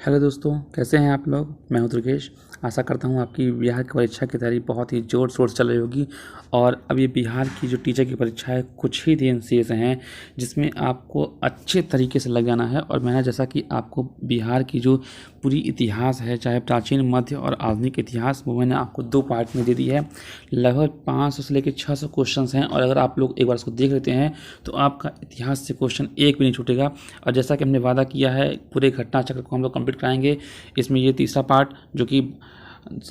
Hello दोस्तों, कैसे हैं आप लोग। मैं हूं दुर्गेश। आशा करता हूं आपकी बिहार की परीक्षा की तैयारी बहुत ही ज़ोर शोर से चल रही होगी। और अब ये बिहार की जो टीचर की परीक्षा है, कुछ ही दिन शेष हैं जिसमें आपको अच्छे तरीके से लग जाना है। और मैंने जैसा कि आपको बिहार की जो पूरी इतिहास है, चाहे प्राचीन, मध्य और आधुनिक इतिहास, वो मैंने आपको 2 पार्ट में दे दी है। लगभग 500 से लेकर 600 क्वेश्चन हैं। और अगर आप लोग एक बार इसको देख लेते हैं तो आपका इतिहास से क्वेश्चन एक भी नहीं छूटेगा। और जैसा कि हमने वादा किया है, पूरे घटना चक्र को हम लोग कंप्लीट कराएंगे। इसमें ये तीसरा पार्ट जो कि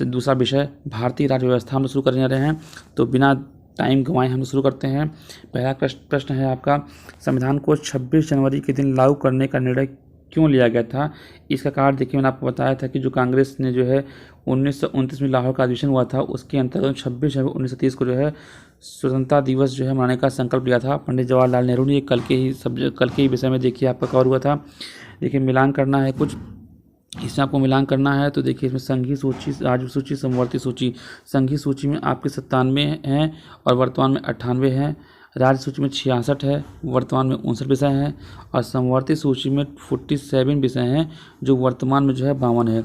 दूसरा विषय भारतीय राज्य व्यवस्था हम शुरू करने जा रहे हैं। तो बिना टाइम गंवाए हम शुरू करते हैं। पहला प्रश्न है आपका, संविधान को 26 जनवरी के दिन लागू करने का निर्णय क्यों लिया गया था। इसका कारण देखिए, मैंने आपको बताया था कि जो कांग्रेस ने जो है 1929 में लाहौर का अधिवेशन हुआ था, उसके अंतर्गत 26 जनवरी 1930 को जो है स्वतंत्रता दिवस जो है मनाने का संकल्प लिया था पंडित जवाहरलाल नेहरू ने। कल के ही विषय में देखिए आपका कवर हुआ था। देखिए मिलान करना है कुछ, इसमें आपको मिलान करना है। तो देखिए इसमें संघीय सूची, राज्य सूची, समवर्ती सूची। संघीय सूची में आपके 97 हैं और वर्तमान में 98 हैं। राज्य सूची में 66 है, वर्तमान में 59 विषय हैं। और समवर्ती सूची में 47 विषय हैं, जो वर्तमान में जो है 52 है।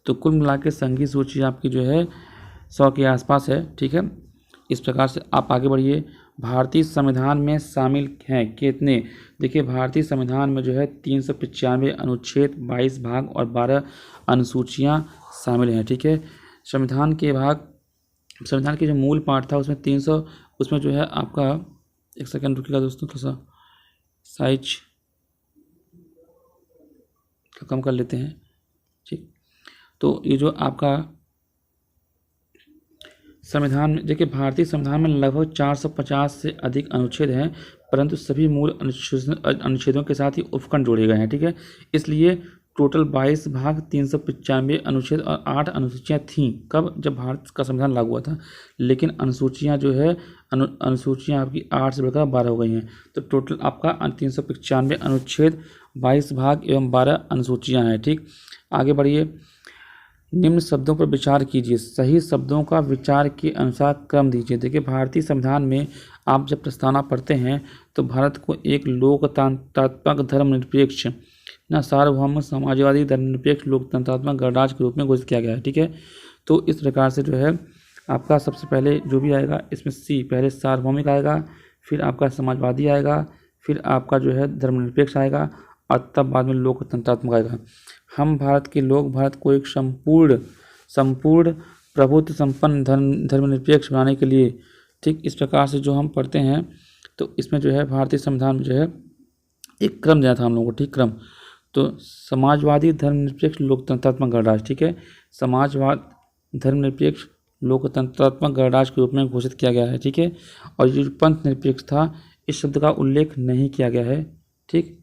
तो कुल मिला के संघीय सूची आपकी जो है 100 के आसपास है। ठीक है, इस प्रकार से आप आगे बढ़िए। भारतीय संविधान में शामिल हैं कितने। देखिए भारतीय संविधान में जो है 395 अनुच्छेद, 22 भाग और 12 अनुसूचियां शामिल हैं। ठीक है, संविधान के जो मूल पाठ था उसमें 300, उसमें जो है आपका, एक सेकंड रुकिएगा दोस्तों, थोड़ा सा साइज कम कर लेते हैं। ठीक, तो ये जो आपका संविधान में देखिए, भारतीय संविधान में लगभग 450 से अधिक अनुच्छेद हैं, परंतु सभी मूल अनुच्छेदों के साथ ही उपखंड जोड़े गए हैं। ठीक है, इसलिए टोटल 22 भाग, 395 अनुच्छेद और 8 अनुसूचियां थीं। कब? जब भारत का संविधान लागू हुआ था। लेकिन अनुसूचियां जो है अनुसूचियां आपकी 8 से बढ़कर 12 हो गई हैं। तो टोटल आपका 395 अनुच्छेद, 22 भाग एवं 12 अनुसूचियाँ हैं। ठीक, आगे बढ़िए। निम्न शब्दों पर विचार कीजिए, सही शब्दों का विचार के अनुसार क्रम दीजिए। देखिए भारतीय संविधान में आप जब प्रस्तावना पढ़ते हैं तो भारत को एक लोकतंत्रात्मक, धर्मनिरपेक्ष, सार्वभौम, समाजवादी, धर्मनिरपेक्ष, लोकतंत्रात्मक गणराज्य के रूप में घोषित किया गया है। ठीक है, तो इस प्रकार से जो है आपका सबसे पहले जो भी आएगा इसमें सी, पहले सार्वभौमिक आएगा, फिर आपका समाजवादी आएगा, फिर आपका जो है धर्मनिरपेक्ष आएगा और तब बाद में लोकतंत्रात्मक आएगा। हम भारत के लोग भारत को एक संपूर्ण प्रभुत्व संपन्न धर्मनिरपेक्ष बनाने के लिए, ठीक इस प्रकार से जो हम पढ़ते हैं, तो इसमें जो है भारतीय संविधान में जो है एक क्रम दिया था हम लोगों को। ठीक, क्रम तो समाजवादी, धर्मनिरपेक्ष, लोकतंत्रात्मक गणराज्य। ठीक है, समाजवाद, धर्मनिरपेक्ष, लोकतंत्रात्मक गणराज्य के रूप में घोषित किया गया है। ठीक है, और ये जो पंथ निरपेक्ष था, इस शब्द का उल्लेख नहीं किया गया है। ठीक,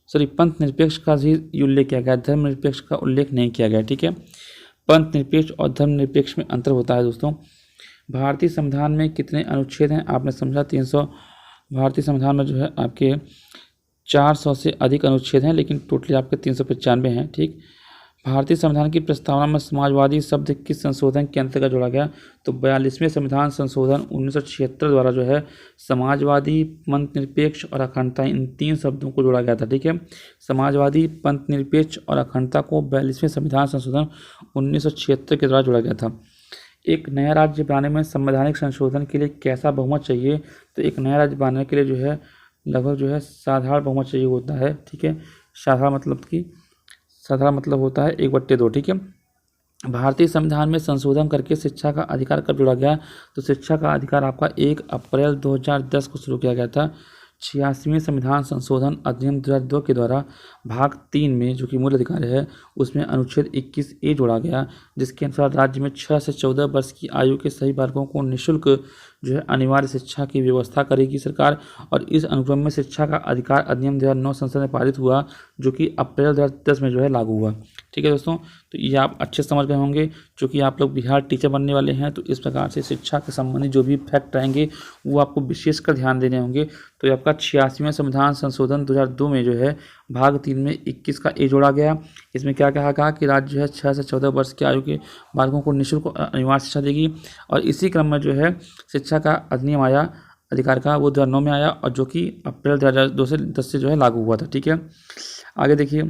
सॉरी, पंथ निरपेक्ष का ही उल्लेख किया गया है, धर्मनिरपेक्ष का उल्लेख नहीं किया गया। ठीक है, पंथ निरपेक्ष और धर्मनिरपेक्ष में अंतर होता है दोस्तों। भारतीय संविधान में कितने अनुच्छेद हैं आपने समझा, 300। भारतीय संविधान में जो है आपके 400 से अधिक अनुच्छेद हैं, लेकिन टोटली आपके 395 हैं। ठीक, भारतीय संविधान की प्रस्तावना में समाजवादी शब्द किस संशोधन के अंतर्गत जोड़ा गया। तो 42वें संविधान संशोधन 1976 द्वारा जो है समाजवादी, पंथ निरपेक्ष और अखंडता, इन 3 शब्दों को जोड़ा गया था। ठीक है, समाजवादी, पंथ निरपेक्ष और अखंडता को 42वें संविधान संशोधन 1976 के द्वारा जोड़ा गया था। एक नया राज्य बनाने में संवैधानिक संशोधन के लिए कैसा बहुमत चाहिए। तो एक नया राज्य बनाने के लिए जो है लगभग जो है साधारण बहुमत चाहिए होता है। ठीक है, साधारण मतलब होता है 1/2। ठीक है, भारतीय संविधान में संशोधन करके शिक्षा का अधिकार कब जोड़ा गया। तो शिक्षा का अधिकार आपका 1 अप्रैल 2010 को शुरू किया गया था। 86वें संविधान संशोधन अधिनियम 2002 के द्वारा भाग 3 में, जो कि मूल अधिकार है, उसमें अनुच्छेद 21A जोड़ा गया, जिसके अनुसार राज्य में 6 से 14 वर्ष की आयु के सभी बालकों को निःशुल्क जो है अनिवार्य शिक्षा की व्यवस्था करेगी सरकार। और इस अनुक्रम में शिक्षा का अधिकार अधिनियम 2009 संसद में पारित हुआ, जो कि अप्रैल 2010 में जो है लागू हुआ। ठीक है दोस्तों, तो ये आप अच्छे समझ गए होंगे। चूँकि आप लोग बिहार टीचर बनने वाले हैं, तो इस प्रकार से शिक्षा के संबंधी जो भी फैक्ट रहेंगे वो आपको विशेषकर ध्यान देने होंगे। तो ये आपका 86वें संविधान संशोधन 2002 में जो है भाग 3 में 21 का ए जोड़ा गया। इसमें क्या कहा कि राज्य जो है 6 से 14 वर्ष की आयु के बालकों को निःशुल्क अनिवार्य शिक्षा देगी। और इसी क्रम में जो है शिक्षा का अधिनियम आया अधिकार का, वो 2009 में आया, और जो कि अप्रैल 2002 से 10 से जो है लागू हुआ था। ठीक है, आगे देखिए,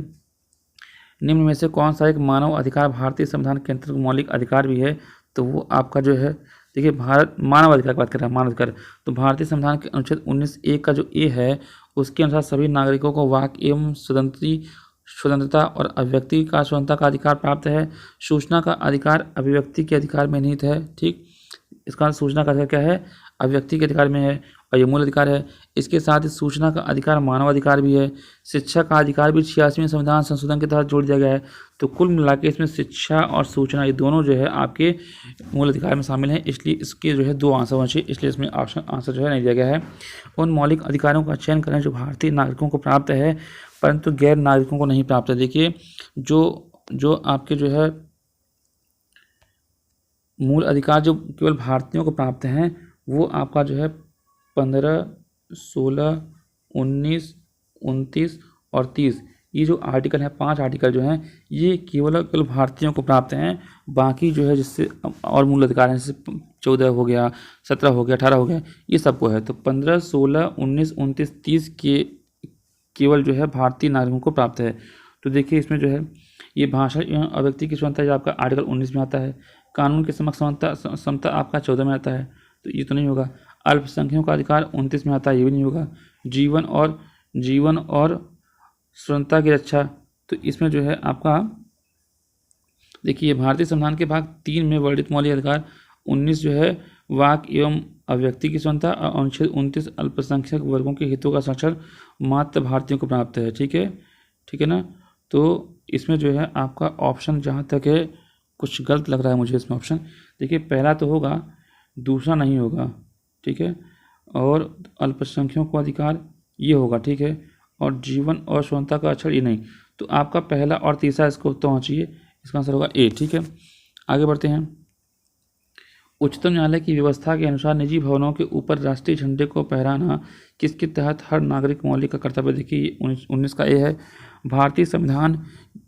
निम्न में से कौन सा एक मानव अधिकार भारतीय संविधान के अंतर्गत मौलिक अधिकार भी है? तो वो आपका जो है, देखिए भारत मानव अधिकार की बात कर रहा है, मानव अधिकार। तो भारतीय संविधान के अनुच्छेद 19(1) का जो ए है उसके अनुसार सभी नागरिकों को वाक एवं स्वतंत्रता और अभिव्यक्ति का स्वतंत्रता का अधिकार प्राप्त है। सूचना का अधिकार अभिव्यक्ति के अधिकार में निहित है। ठीक, इसका सूचना का अधिकार क्या है? अभिव्यक्ति के अधिकार में है और ये मूल अधिकार है। इसके साथ ही सूचना का अधिकार मानव अधिकार भी है। शिक्षा का अधिकार भी 86वें संविधान संशोधन के तहत जोड़ दिया गया है। तो कुल मिलाकर इसमें शिक्षा और सूचना ये दोनों जो है आपके मूल अधिकार में शामिल हैं, इसलिए इसके जो है 2 आंसर होने चाहिए, इसलिए इसमें ऑप्शन आंसर जो है नहीं दिया गया है। उन मौलिक अधिकारों का चयन करें जो भारतीय नागरिकों को प्राप्त है परंतु गैर नागरिकों को नहीं प्राप्त है। देखिए जो आपके जो है मूल अधिकार जो केवल भारतीयों को प्राप्त हैं वो आपका जो है 15, 16, 19, 29 और 30, ये जो आर्टिकल है 5 आर्टिकल जो हैं ये केवल भारतीयों को प्राप्त हैं। बाकी जो है जिससे और मूल अधिकार हैं, जैसे 14 हो गया, 17 हो गया, 18 हो गया, ये सबको है। तो 15, 16, 19, 29, 30 के केवल जो है भारतीय नागरिकों को प्राप्त है। तो देखिए इसमें जो है ये भाषा एवं अभिव्यक्ति की स्वतंत्रता जो आपका आर्टिकल 19 में आता है। कानून के समक्ष समता आपका 14 में आता है, तो ये तो नहीं होगा। अल्पसंख्यकों का अधिकार 29 में आता है, ये भी नहीं होगा। जीवन और स्वतंत्रता की रक्षा, तो इसमें जो है आपका देखिए भारतीय संविधान के भाग 3 में वर्णित मौलिक अधिकार 19 जो है वाक एवं अभिव्यक्ति की स्वतंत्रता और अनुच्छेद 29 अल्पसंख्यक वर्गों के हितों का संरक्षण मात्र भारतीयों को प्राप्त है। ठीक है ना। तो इसमें जो है आपका ऑप्शन जहाँ तक है कुछ गलत लग रहा है मुझे इसमें ऑप्शन। देखिए पहला तो होगा, दूसरा नहीं होगा। ठीक है, और अल्पसंख्यकों को अधिकार ये होगा। ठीक है, और जीवन और स्वतंत्रता का अक्षर ये नहीं। तो आपका पहला और तीसरा इसको तो होना चाहिए, इसका आंसर होगा ए। ठीक है, आगे बढ़ते हैं। उच्चतम न्यायालय की व्यवस्था के अनुसार निजी भवनों के ऊपर राष्ट्रीय झंडे को फहराना किसके तहत हर नागरिक मौलिक का कर्तव्य? देखिए 19 का ए है। भारतीय संविधान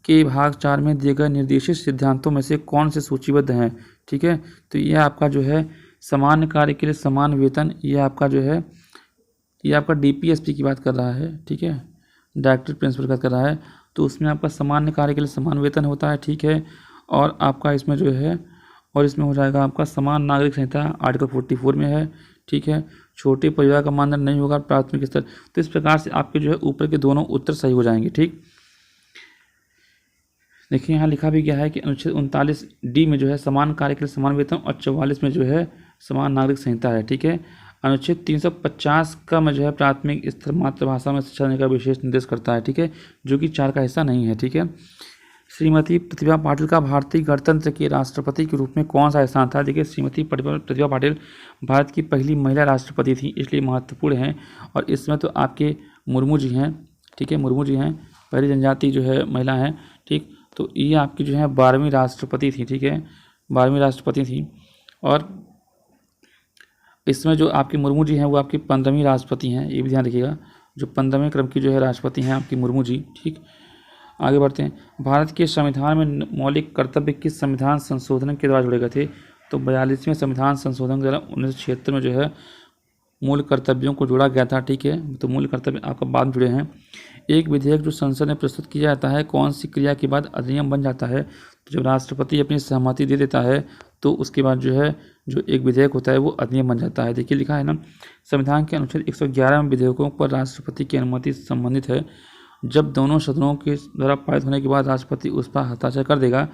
के भाग 4 में दिए गए निर्देशित सिद्धांतों में से कौन से सूचीबद्ध हैं? ठीक है, तो ये आपका जो है समान कार्य के लिए समान वेतन, ये आपका जो है ये आपका DPSP की बात कर रहा है। ठीक है, डायरेक्टर प्रिंसिपल की बात कर रहा है। तो उसमें आपका सामान्य कार्य के लिए समान वेतन होता है। ठीक है, और आपका इसमें जो है और इसमें हो जाएगा आपका समान नागरिक संहिता आर्टिकल 44 में है। ठीक है, छोटे परिवार का मानदंड नहीं होगा प्राथमिक स्तर। तो इस प्रकार से आपके जो है ऊपर के दोनों उत्तर सही हो जाएंगे। ठीक, देखिए यहाँ लिखा भी गया है कि अनुच्छेद 39D में जो है समान कार्य के लिए समान वेतन और 44 में जो है समान नागरिक संहिता है। ठीक है, अनुच्छेद 350 का में जो है प्राथमिक स्तर मातृभाषा में शिक्षा देने का विशेष निर्देश करता है। ठीक है, जो कि 4 का हिस्सा नहीं है। ठीक है, श्रीमती प्रतिभा पाटिल का भारतीय गणतंत्र के राष्ट्रपति के रूप में कौन सा स्थान था? देखिए श्रीमती प्रतिभा पाटिल भारत की पहली महिला राष्ट्रपति थी, इसलिए महत्वपूर्ण है। और इसमें तो आपके मुर्मू जी हैं। ठीक है, मुर्मू जी हैं, पहली जनजाति जो है महिला हैं। ठीक, तो ये आपकी जो है 12वीं राष्ट्रपति थी। ठीक है, 12वीं राष्ट्रपति थी। और इसमें जो आपके मुर्मू जी हैं वो आपकी 15वीं राष्ट्रपति हैं, ये भी ध्यान रखिएगा। जो 15वें क्रम की जो है राष्ट्रपति हैं आपकी मुर्मू जी। ठीक, आगे बढ़ते हैं। भारत के संविधान में मौलिक कर्तव्य किस संविधान संशोधन के द्वारा जोड़े गए थे? तो 42वें संविधान संशोधन के द्वारा 1976 में जो है मूल कर्तव्यों को जोड़ा गया था। ठीक है, तो मूल कर्तव्य आपका बाद में जुड़े हैं। एक विधेयक जो संसद में प्रस्तुत किया जाता है कौन सी क्रिया के बाद अधिनियम बन जाता है? तो जब राष्ट्रपति अपनी सहमति दे देता है तो उसके बाद जो है जो एक विधेयक होता है वो अधिनियम बन जाता है। देखिए लिखा है ना, संविधान के अनुच्छेद 111 में विधेयकों पर राष्ट्रपति की अनुमति संबंधित है। जब दोनों सदनों के द्वारा पारित होने के बाद राष्ट्रपति उस पर हस्ताक्षर कर देगा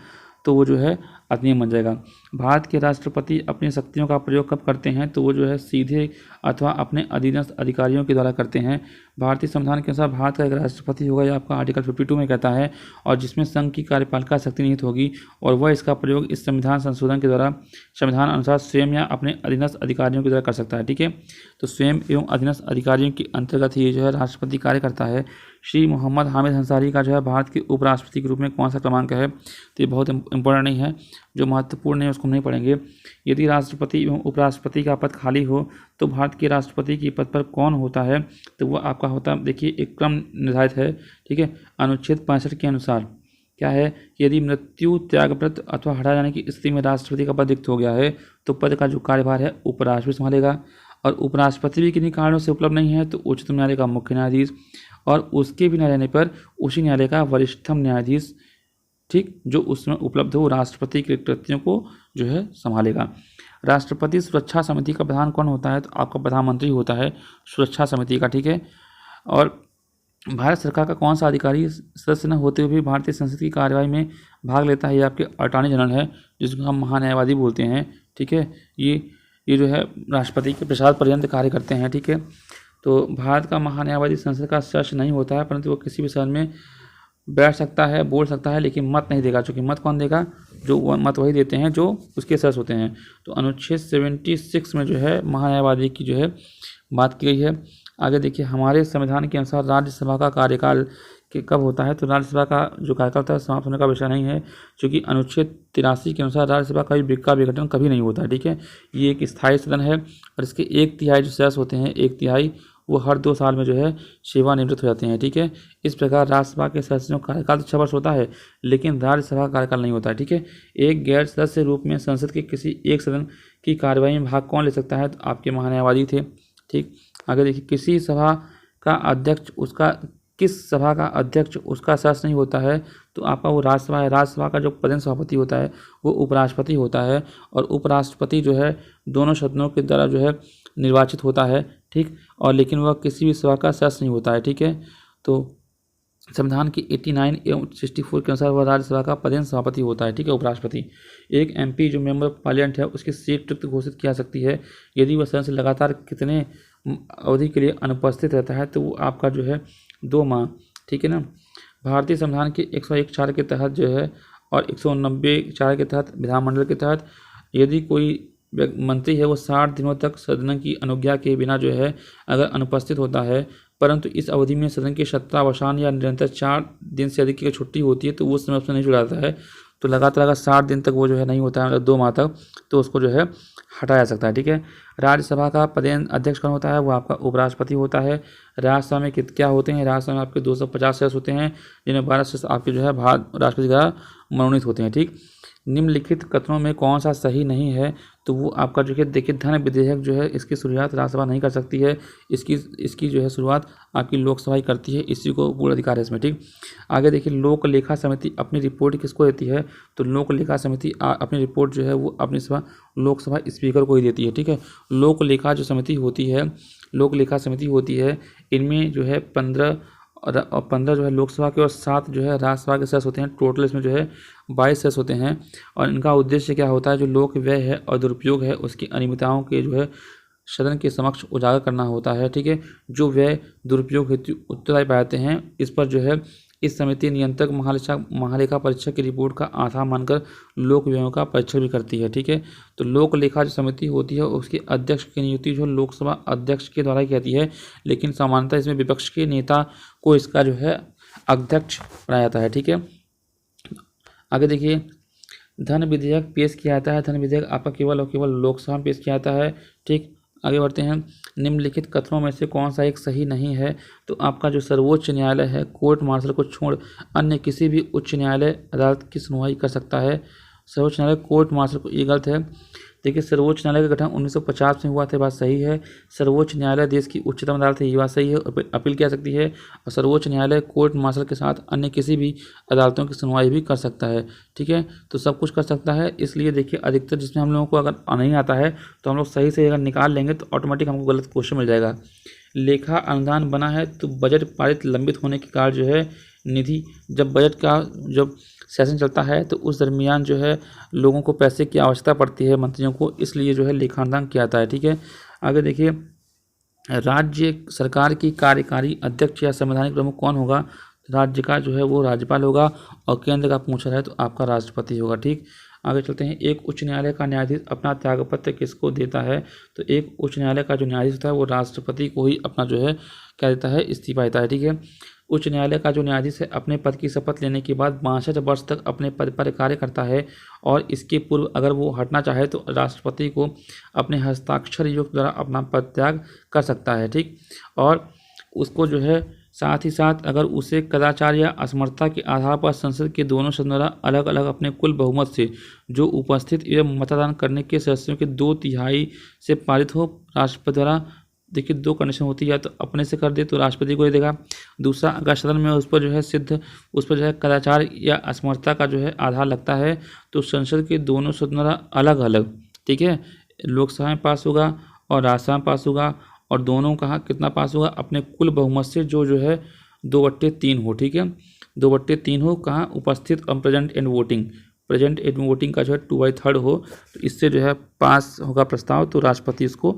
तो वो जो है अधिनियम बन जाएगा। भारत के राष्ट्रपति अपनी शक्तियों का प्रयोग कब करते हैं? तो वो जो है सीधे अथवा अपने अधीनस्थ अधिकारियों के द्वारा करते हैं। भारतीय संविधान के अनुसार भारत का एक राष्ट्रपति होगा, यह आपका आर्टिकल 52 में कहता है, और जिसमें संघ की कार्यपालिका शक्ति निहित होगी और वह इसका प्रयोग इस संविधान संशोधन के द्वारा संविधान अनुसार स्वयं या अपने अधीनस्थ अधिकारियों के द्वारा कर सकता है। ठीक है, तो स्वयं एवं अधीनस्थ अधिकारियों के अंतर्गत ही जो है राष्ट्रपति कार्य करता है। श्री मोहम्मद हामिद अंसारी का जो है भारत के उपराष्ट्रपति के रूप में कौन सा क्रमांक है? तो ये बहुत इंपॉर्टेंट नहीं है, जो महत्वपूर्ण है उसको हम नहीं पढ़ेंगे। यदि राष्ट्रपति एवं उपराष्ट्रपति का पद खाली हो तो भारत के राष्ट्रपति के पद पर कौन होता है? तो वह आपका होता है, देखिए एक क्रम निर्धारित है। ठीक है, अनुच्छेद 65 के अनुसार क्या है कि यदि मृत्यु, त्यागपत्र अथवा हटाए जाने की स्थिति में राष्ट्रपति का पद रिक्त हो गया है तो पद का जो कार्यभार है उपराष्ट्रपति संभालेगा। और उपराष्ट्रपति भी किन्हीं कारणों से उपलब्ध नहीं है तो उच्चतम न्यायालय का मुख्य न्यायाधीश, और उसके भी न रहने पर उसी न्यायालय का वरिष्ठतम न्यायाधीश ठीक, जो उसमें उपलब्ध हो वो राष्ट्रपति के कृत्यों को जो है संभालेगा। राष्ट्रपति सुरक्षा समिति का प्रधान कौन होता है? तो आपका प्रधानमंत्री होता है सुरक्षा समिति का, ठीक है। और भारत सरकार का कौन सा अधिकारी सदस्य न होते हुए भी भारतीय संसद की कार्यवाही में भाग लेता है? ये आपके अटॉर्नी जनरल है, जिसको हम महान्यायवादी बोलते हैं, ठीक है। ये जो है राष्ट्रपति के प्रसाद पर्यंत कार्य करते हैं, ठीक है। तो भारत का महान्यायवादी संसद का सदस्य नहीं होता है, परंतु वो किसी भी सदन में बैठ सकता है, बोल सकता है, लेकिन मत नहीं देगा। चूँकि मत कौन देगा? जो मत वही देते हैं जो उसके सदस्य होते हैं। तो अनुच्छेद 76 में जो है महान्यायवादी की जो है बात की गई है। आगे देखिए, हमारे संविधान के अनुसार राज्यसभा का कार्यकाल के कब होता है? तो राज्यसभा का जो कार्यकाल होता है समाप्त होने का विषय नहीं है, क्योंकि अनुच्छेद 83 के अनुसार राज्यसभा का विघटन कभी नहीं होता है, ठीक है। ये एक स्थायी सदन है और इसके 1/3 जो सदस्य होते हैं, 1/3 वो हर 2 साल में जो है सेवानिवृत्त हो जाते हैं, ठीक है। इस प्रकार राज्यसभा के सदस्यों का कार्यकाल तो 6 वर्ष होता है, लेकिन राज्यसभा का कार्यकाल नहीं होता है, ठीक है। एक गैर सदस्य रूप में संसद के किसी एक सदन की कार्यवाही में भाग कौन ले सकता है? तो आपके महान्यायवादी थे, ठीक। आगे देखिए, किस सभा का अध्यक्ष उसका सदस्य नहीं होता है? तो आपका वो राज्यसभा है। राज्यसभा का जो प्रधान सभापति होता है वो उपराष्ट्रपति होता है, और उपराष्ट्रपति जो है दोनों सदनों के द्वारा जो है निर्वाचित होता है, ठीक। और लेकिन वह किसी भी सभा का सदस्य नहीं होता है, ठीक है। तो संविधान की 89 एवं 64 के अनुसार वह राज्यसभा का प्रधान सभापति होता है, ठीक है, उपराष्ट्रपति। एक एमपी जो मेंबर ऑफ पार्लियामेंट है उसकी सीट रिक्त घोषित की जा सकती है यदि वह सदन से लगातार कितने अवधि के लिए अनुपस्थित रहता है? तो वो आपका जो है 2 माह, ठीक है ना। भारतीय संविधान के 101(4) के तहत जो है और 190(4) के तहत विधानमंडल के तहत यदि कोई मंत्री है वो 60 दिनों तक सदन की अनुज्ञा के बिना जो है अगर अनुपस्थित होता है, परंतु इस अवधि में सदन के सत्तावसान या निरंतर 4 दिन से अधिक की छुट्टी होती है तो वो समय उसमें नहीं जुड़ा जाता है। तो लगातार अगर 60 दिन तक वो जो है नहीं होता है, मतलब 2 माह तक, तो उसको जो है हटाया जा सकता है, ठीक है। राज्यसभा का प्रधान अध्यक्ष कौन होता है? वो आपका उपराष्ट्रपति होता है। राज्यसभा में क्या होते हैं? राज्यसभा में आपके 250 सदस्य होते हैं, जिनमें 12 सदस्य आपके जो है राष्ट्रपति द्वारा मनोनीत होते हैं, ठीक। निम्नलिखित कथनों में कौन सा सही नहीं है? तो वो आपका जो है देखिए, धन विधेयक जो है इसकी शुरुआत राज्यसभा नहीं कर सकती है, इसकी जो है शुरुआत आपकी लोकसभा ही करती है, इसी को पूर्ण अधिकार है इसमें, ठीक। आगे देखिए, लोक लेखा समिति अपनी रिपोर्ट किसको देती है? तो लोक लेखा समिति अपनी रिपोर्ट जो है वो अपनी लोकसभा स्पीकर को ही देती है, ठीक है। लोक लेखा जो समिति होती है, लोक लेखा समिति होती है, इनमें जो है 15 जो है लोकसभा के और 7 जो है राज्यसभा के सदस्य होते हैं। टोटल इसमें जो है 22 सदस्य होते हैं, और इनका उद्देश्य क्या होता है? जो लोक व्यय है और दुरुपयोग है उसकी अनियमितताओं के जो है सदन के समक्ष उजागर करना होता है, ठीक है। जो व्यय दुरुपयोग हेतु उत्तरदायी पाते हैं इस पर जो है इस समिति नियंत्रक महालेखा परीक्षक की रिपोर्ट का आधार मानकर लोक व्ययों का परीक्षण भी करती है, ठीक है। तो लोक लेखा जो समिति होती है उसके अध्यक्ष की नियुक्ति जो लोकसभा अध्यक्ष के द्वारा की जाती है, लेकिन सामान्यतः इसमें विपक्ष के नेता को इसका जो है अध्यक्ष बनाया जाता है, ठीक है। आगे देखिए, धन विधेयक पेश किया जाता है। धन विधेयक आपका केवल और केवल लोकसभा में पेश किया जाता है, ठीक। आगे बढ़ते हैं, निम्नलिखित कथनों में से कौन सा एक सही नहीं है? तो आपका जो सर्वोच्च न्यायालय है कोर्ट मार्शल को छोड़ अन्य किसी भी उच्च न्यायालय अदालत की सुनवाई कर सकता है। सर्वोच्च न्यायालय कोर्ट मार्शल को, ये गलत है। देखिए, सर्वोच्च न्यायालय का गठन 1950 में हुआ था, बात सही है। सर्वोच्च न्यायालय देश की उच्चतम अदालत है, ये बात सही है, अपील किया सकती है। और सर्वोच्च न्यायालय कोर्ट मार्शल के साथ अन्य किसी भी अदालतों की सुनवाई भी कर सकता है, ठीक है। तो सब कुछ कर सकता है, इसलिए देखिए अधिकतर जिसमें हम लोगों को अगर नहीं आता है तो हम लोग सही से अगर निकाल लेंगे तो ऑटोमेटिक हमको गलत क्वेश्चन मिल जाएगा। लेखा अनुदान बना है तो बजट पारित लंबित होने के कारण जो है निधि, जब बजट का जब सेशन चलता है तो उस दरमियान जो है लोगों को पैसे की आवश्यकता पड़ती है, मंत्रियों को, इसलिए जो है लेखानुदान किया जाता है, ठीक है। आगे देखिए, राज्य सरकार की कार्यकारी अध्यक्ष या संवैधानिक प्रमुख कौन होगा? राज्य का जो है वो राज्यपाल होगा, और केंद्र का पूछा है तो आपका राष्ट्रपति होगा, ठीक। आगे चलते हैं, एक उच्च न्यायालय का न्यायाधीश अपना त्यागपत्र किसको देता है? तो एक उच्च न्यायालय का जो न्यायाधीश होता है वो राष्ट्रपति को ही अपना जो है क्या देता है? इस्तीफा देता है, ठीक है। उच्च न्यायालय का जो न्यायाधीश है अपने पद की शपथ लेने के बाद 62 वर्ष तक अपने पद पर कार्य करता है, और इसके पूर्व अगर वो हटना चाहे तो राष्ट्रपति को अपने हस्ताक्षर युक्त द्वारा अपना पद त्याग कर सकता है, ठीक। और उसको जो है साथ ही साथ अगर उसे कदाचार या असमर्थता के आधार पर संसद के दोनों सदनों द्वारा अलग अलग अपने कुल बहुमत से जो उपस्थित एवं मतदान करने के सदस्यों के 2/3 से पारित हो, राष्ट्रपति द्वारा देखिए 2 कंडीशन होती है, या तो अपने से कर दे तो राष्ट्रपति को दे देगा, दूसरा अगर सदन में उस पर जो है कदाचार या असमर्थता का जो है आधार लगता है तो संसद के दोनों सदनों द्वारा अलग अलग, ठीक है, लोकसभा में पास होगा और राज्यसभा में पास होगा, और दोनों कहाँ कितना पास होगा, अपने कुल बहुमत से जो है 2/3 हो, ठीक है, 2/3 हो, कहाँ उपस्थित प्रेजेंट एंड वोटिंग का जो है 2/3 हो, तो इससे जो है पास होगा प्रस्ताव, तो राष्ट्रपति इसको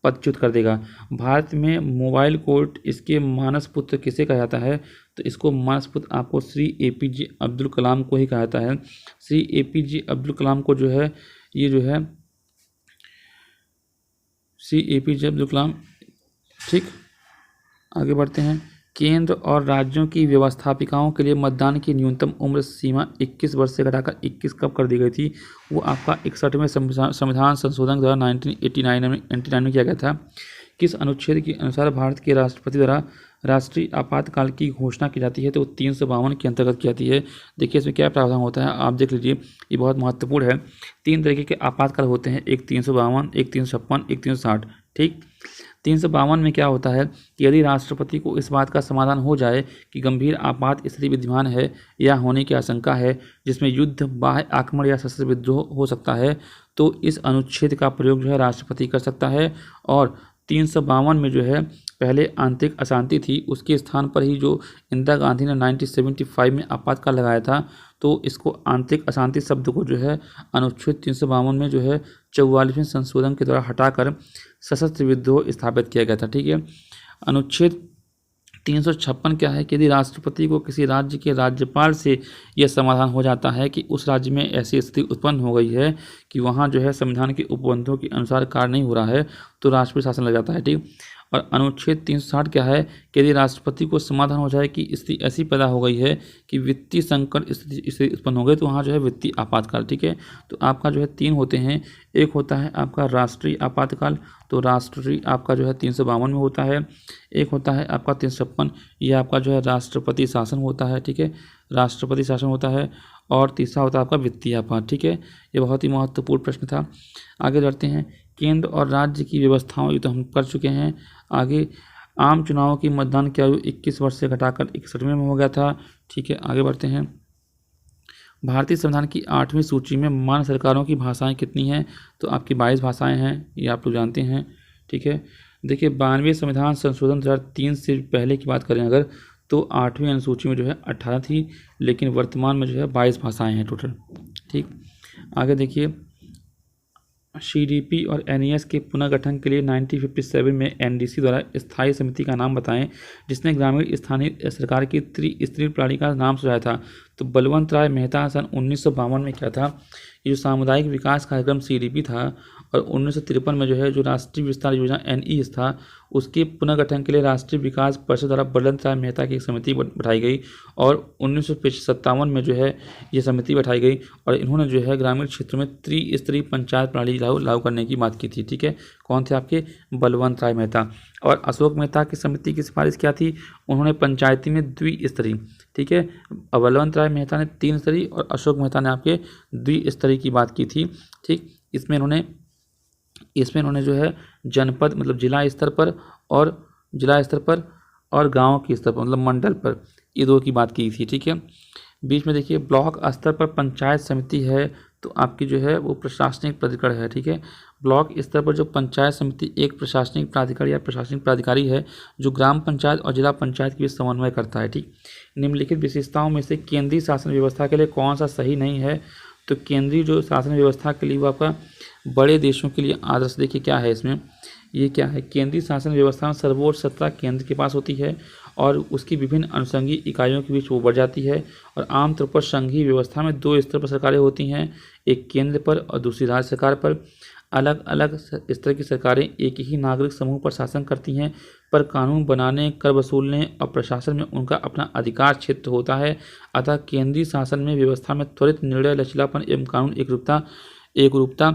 पदच्युत कर देगा। भारत में मोबाइल कोर्ट इसके मानस पुत्र किसे कहा जाता है, तो इसको मानस पुत्र आपको श्री APJ अब्दुल कलाम को ही कहा जाता है। श्री APJ अब्दुल कलाम को जो है ये जो है श्री APJ अब्दुल कलाम, ठीक। आगे बढ़ते हैं। केंद्र और राज्यों की व्यवस्थापिकाओं के लिए मतदान की न्यूनतम उम्र सीमा 21 वर्ष से घटाकर 21 कब कर दी गई थी, वो आपका 61वें संविधान संशोधन द्वारा 1989 में किया गया था। किस अनुच्छेद के अनुसार भारत के राष्ट्रपति द्वारा राष्ट्रीय आपातकाल की घोषणा की जाती है, तो 352 के अंतर्गत की जाती है। देखिए इसमें क्या प्रावधान होता है, आप देख लीजिए, ये बहुत महत्वपूर्ण है। 3 तरीके के आपातकाल होते हैं, एक 352, एक 356, एक 360, ठीक। 352 में क्या होता है कि यदि राष्ट्रपति को इस बात का समाधान हो जाए कि गंभीर आपात स्थिति विद्यमान है या होने की आशंका है जिसमें युद्ध, बाह्य आक्रमण या सशस्त्र विद्रोह हो सकता है, तो इस अनुच्छेद का प्रयोग जो है राष्ट्रपति कर सकता है। और 352 में जो है पहले आंतरिक अशांति थी, उसके स्थान पर ही जो इंदिरा गांधी ने 1975 में आपातकाल लगाया था, तो इसको आंतरिक अशांति शब्द को जो है अनुच्छेद 352 में जो है 44वें संशोधन के द्वारा हटाकर सशस्त्र विद्रोह स्थापित किया गया था, ठीक है। अनुच्छेद 356 क्या है कि यदि राष्ट्रपति को किसी राज्य के राज्यपाल से यह समाधान हो जाता है कि उस राज्य में ऐसी स्थिति उत्पन्न हो गई है कि वहाँ जो है संविधान के उपबंधों के अनुसार कार्य नहीं हो रहा है, तो राष्ट्रपति शासन लग जाता है, ठीक। और अनुच्छेद 360 क्या है कि यदि राष्ट्रपति को समाधान हो जाए कि स्थिति ऐसी पैदा हो गई है कि वित्तीय संकट स्थिति उत्पन्न हो गई, तो वहाँ जो है वित्तीय आपातकाल, ठीक है। तो आपका जो है 3 होते हैं, एक होता है आपका राष्ट्रीय आपातकाल, तो राष्ट्रीय आपका जो है 352 में होता है, एक होता है आपका 356, ये आपका जो है राष्ट्रपति शासन होता है, ठीक है, राष्ट्रपति शासन होता है, और तीसरा होता है आपका वित्तीय आपात, ठीक है। ये बहुत ही महत्वपूर्ण प्रश्न था। आगे बढ़ते हैं। केंद्र और राज्य की व्यवस्थाओं, ये तो हम कर चुके हैं। आगे आम चुनावों की मतदान की आयु 21 वर्ष से घटाकर 61वें में हो गया था, ठीक है। आगे बढ़ते हैं। भारतीय संविधान की 8वीं सूची में मान्य सरकारों की भाषाएं कितनी हैं, तो आपकी 22 भाषाएं हैं, ये आप लोग जानते हैं, ठीक है। देखिए 92वें संविधान संशोधन 2003 से पहले की बात करें अगर, तो 8वीं अनुसूची में जो है 18 थी, लेकिन वर्तमान में जो है 22 भाषाएं हैं टोटल, ठीक। आगे देखिए, CDP और NES के पुनर्गठन के लिए 1957 में NDC द्वारा स्थायी समिति का नाम बताएं जिसने ग्रामीण स्थानीय सरकार की त्रिस्तरीय प्रणाली का नाम सुझाया था। तो बलवंत राय मेहता सन 1952 में क्या था, ये जो सामुदायिक विकास कार्यक्रम CDP था, और 1953 में जो है जो राष्ट्रीय विस्तार योजना NES था, उसके पुनर्गठन के लिए राष्ट्रीय विकास परिषद द्वारा बलवंत राय मेहता की एक समिति बैठाई गई, और 1957 में जो है ये समिति बैठाई गई, और इन्होंने जो है ग्रामीण क्षेत्रों में त्रिस्तरीय पंचायत प्रणाली लागू करने की बात की थी, ठीक है। कौन थे आपके, बलवंत राय मेहता। और अशोक मेहता की समिति की सिफारिश क्या थी, उन्होंने पंचायती में द्विस्तरीय, ठीक है। बलवंत राय मेहता ने 3 स्तरीय और अशोक मेहता ने आपके द्विस्तरीय की बात की थी, ठीक। इसमें इन्होंने जो है जनपद मतलब जिला स्तर पर और गांव के स्तर पर मतलब मंडल पर, ये 2 की बात की थी, ठीक है। बीच में देखिए ब्लॉक स्तर पर पंचायत समिति है, तो आपकी जो है वो प्रशासनिक प्राधिकरण है, ठीक है। ब्लॉक स्तर पर जो पंचायत समिति एक प्रशासनिक प्राधिकरण या प्रशासनिक प्राधिकारी है जो ग्राम पंचायत और जिला पंचायत के बीच समन्वय करता है, ठीक। निम्नलिखित विशेषताओं में से केंद्रीय शासन व्यवस्था के लिए कौन सा सही नहीं है, तो केंद्रीय जो शासन व्यवस्था के लिए वो आपका बड़े देशों के लिए आदर्श, देखिए क्या है इसमें, ये क्या है, केंद्रीय शासन व्यवस्था में सर्वोच्च सत्ता केंद्र के पास होती है और उसकी विभिन्न अनुषंगी इकाइयों के बीच वो बढ़ जाती है, और आमतौर पर संघीय व्यवस्था में 2 स्तर पर सरकारें होती हैं, एक केंद्र पर और दूसरी राज्य सरकार पर। अलग अलग स्तर की सरकारें एक ही नागरिक समूह पर शासन करती हैं, पर कानून बनाने, कर वसूलने और प्रशासन में उनका अपना अधिकार क्षेत्र होता है। अतः केंद्रीय शासन में व्यवस्था में त्वरित निर्णय, लचीलापन एवं कानून एकरूपता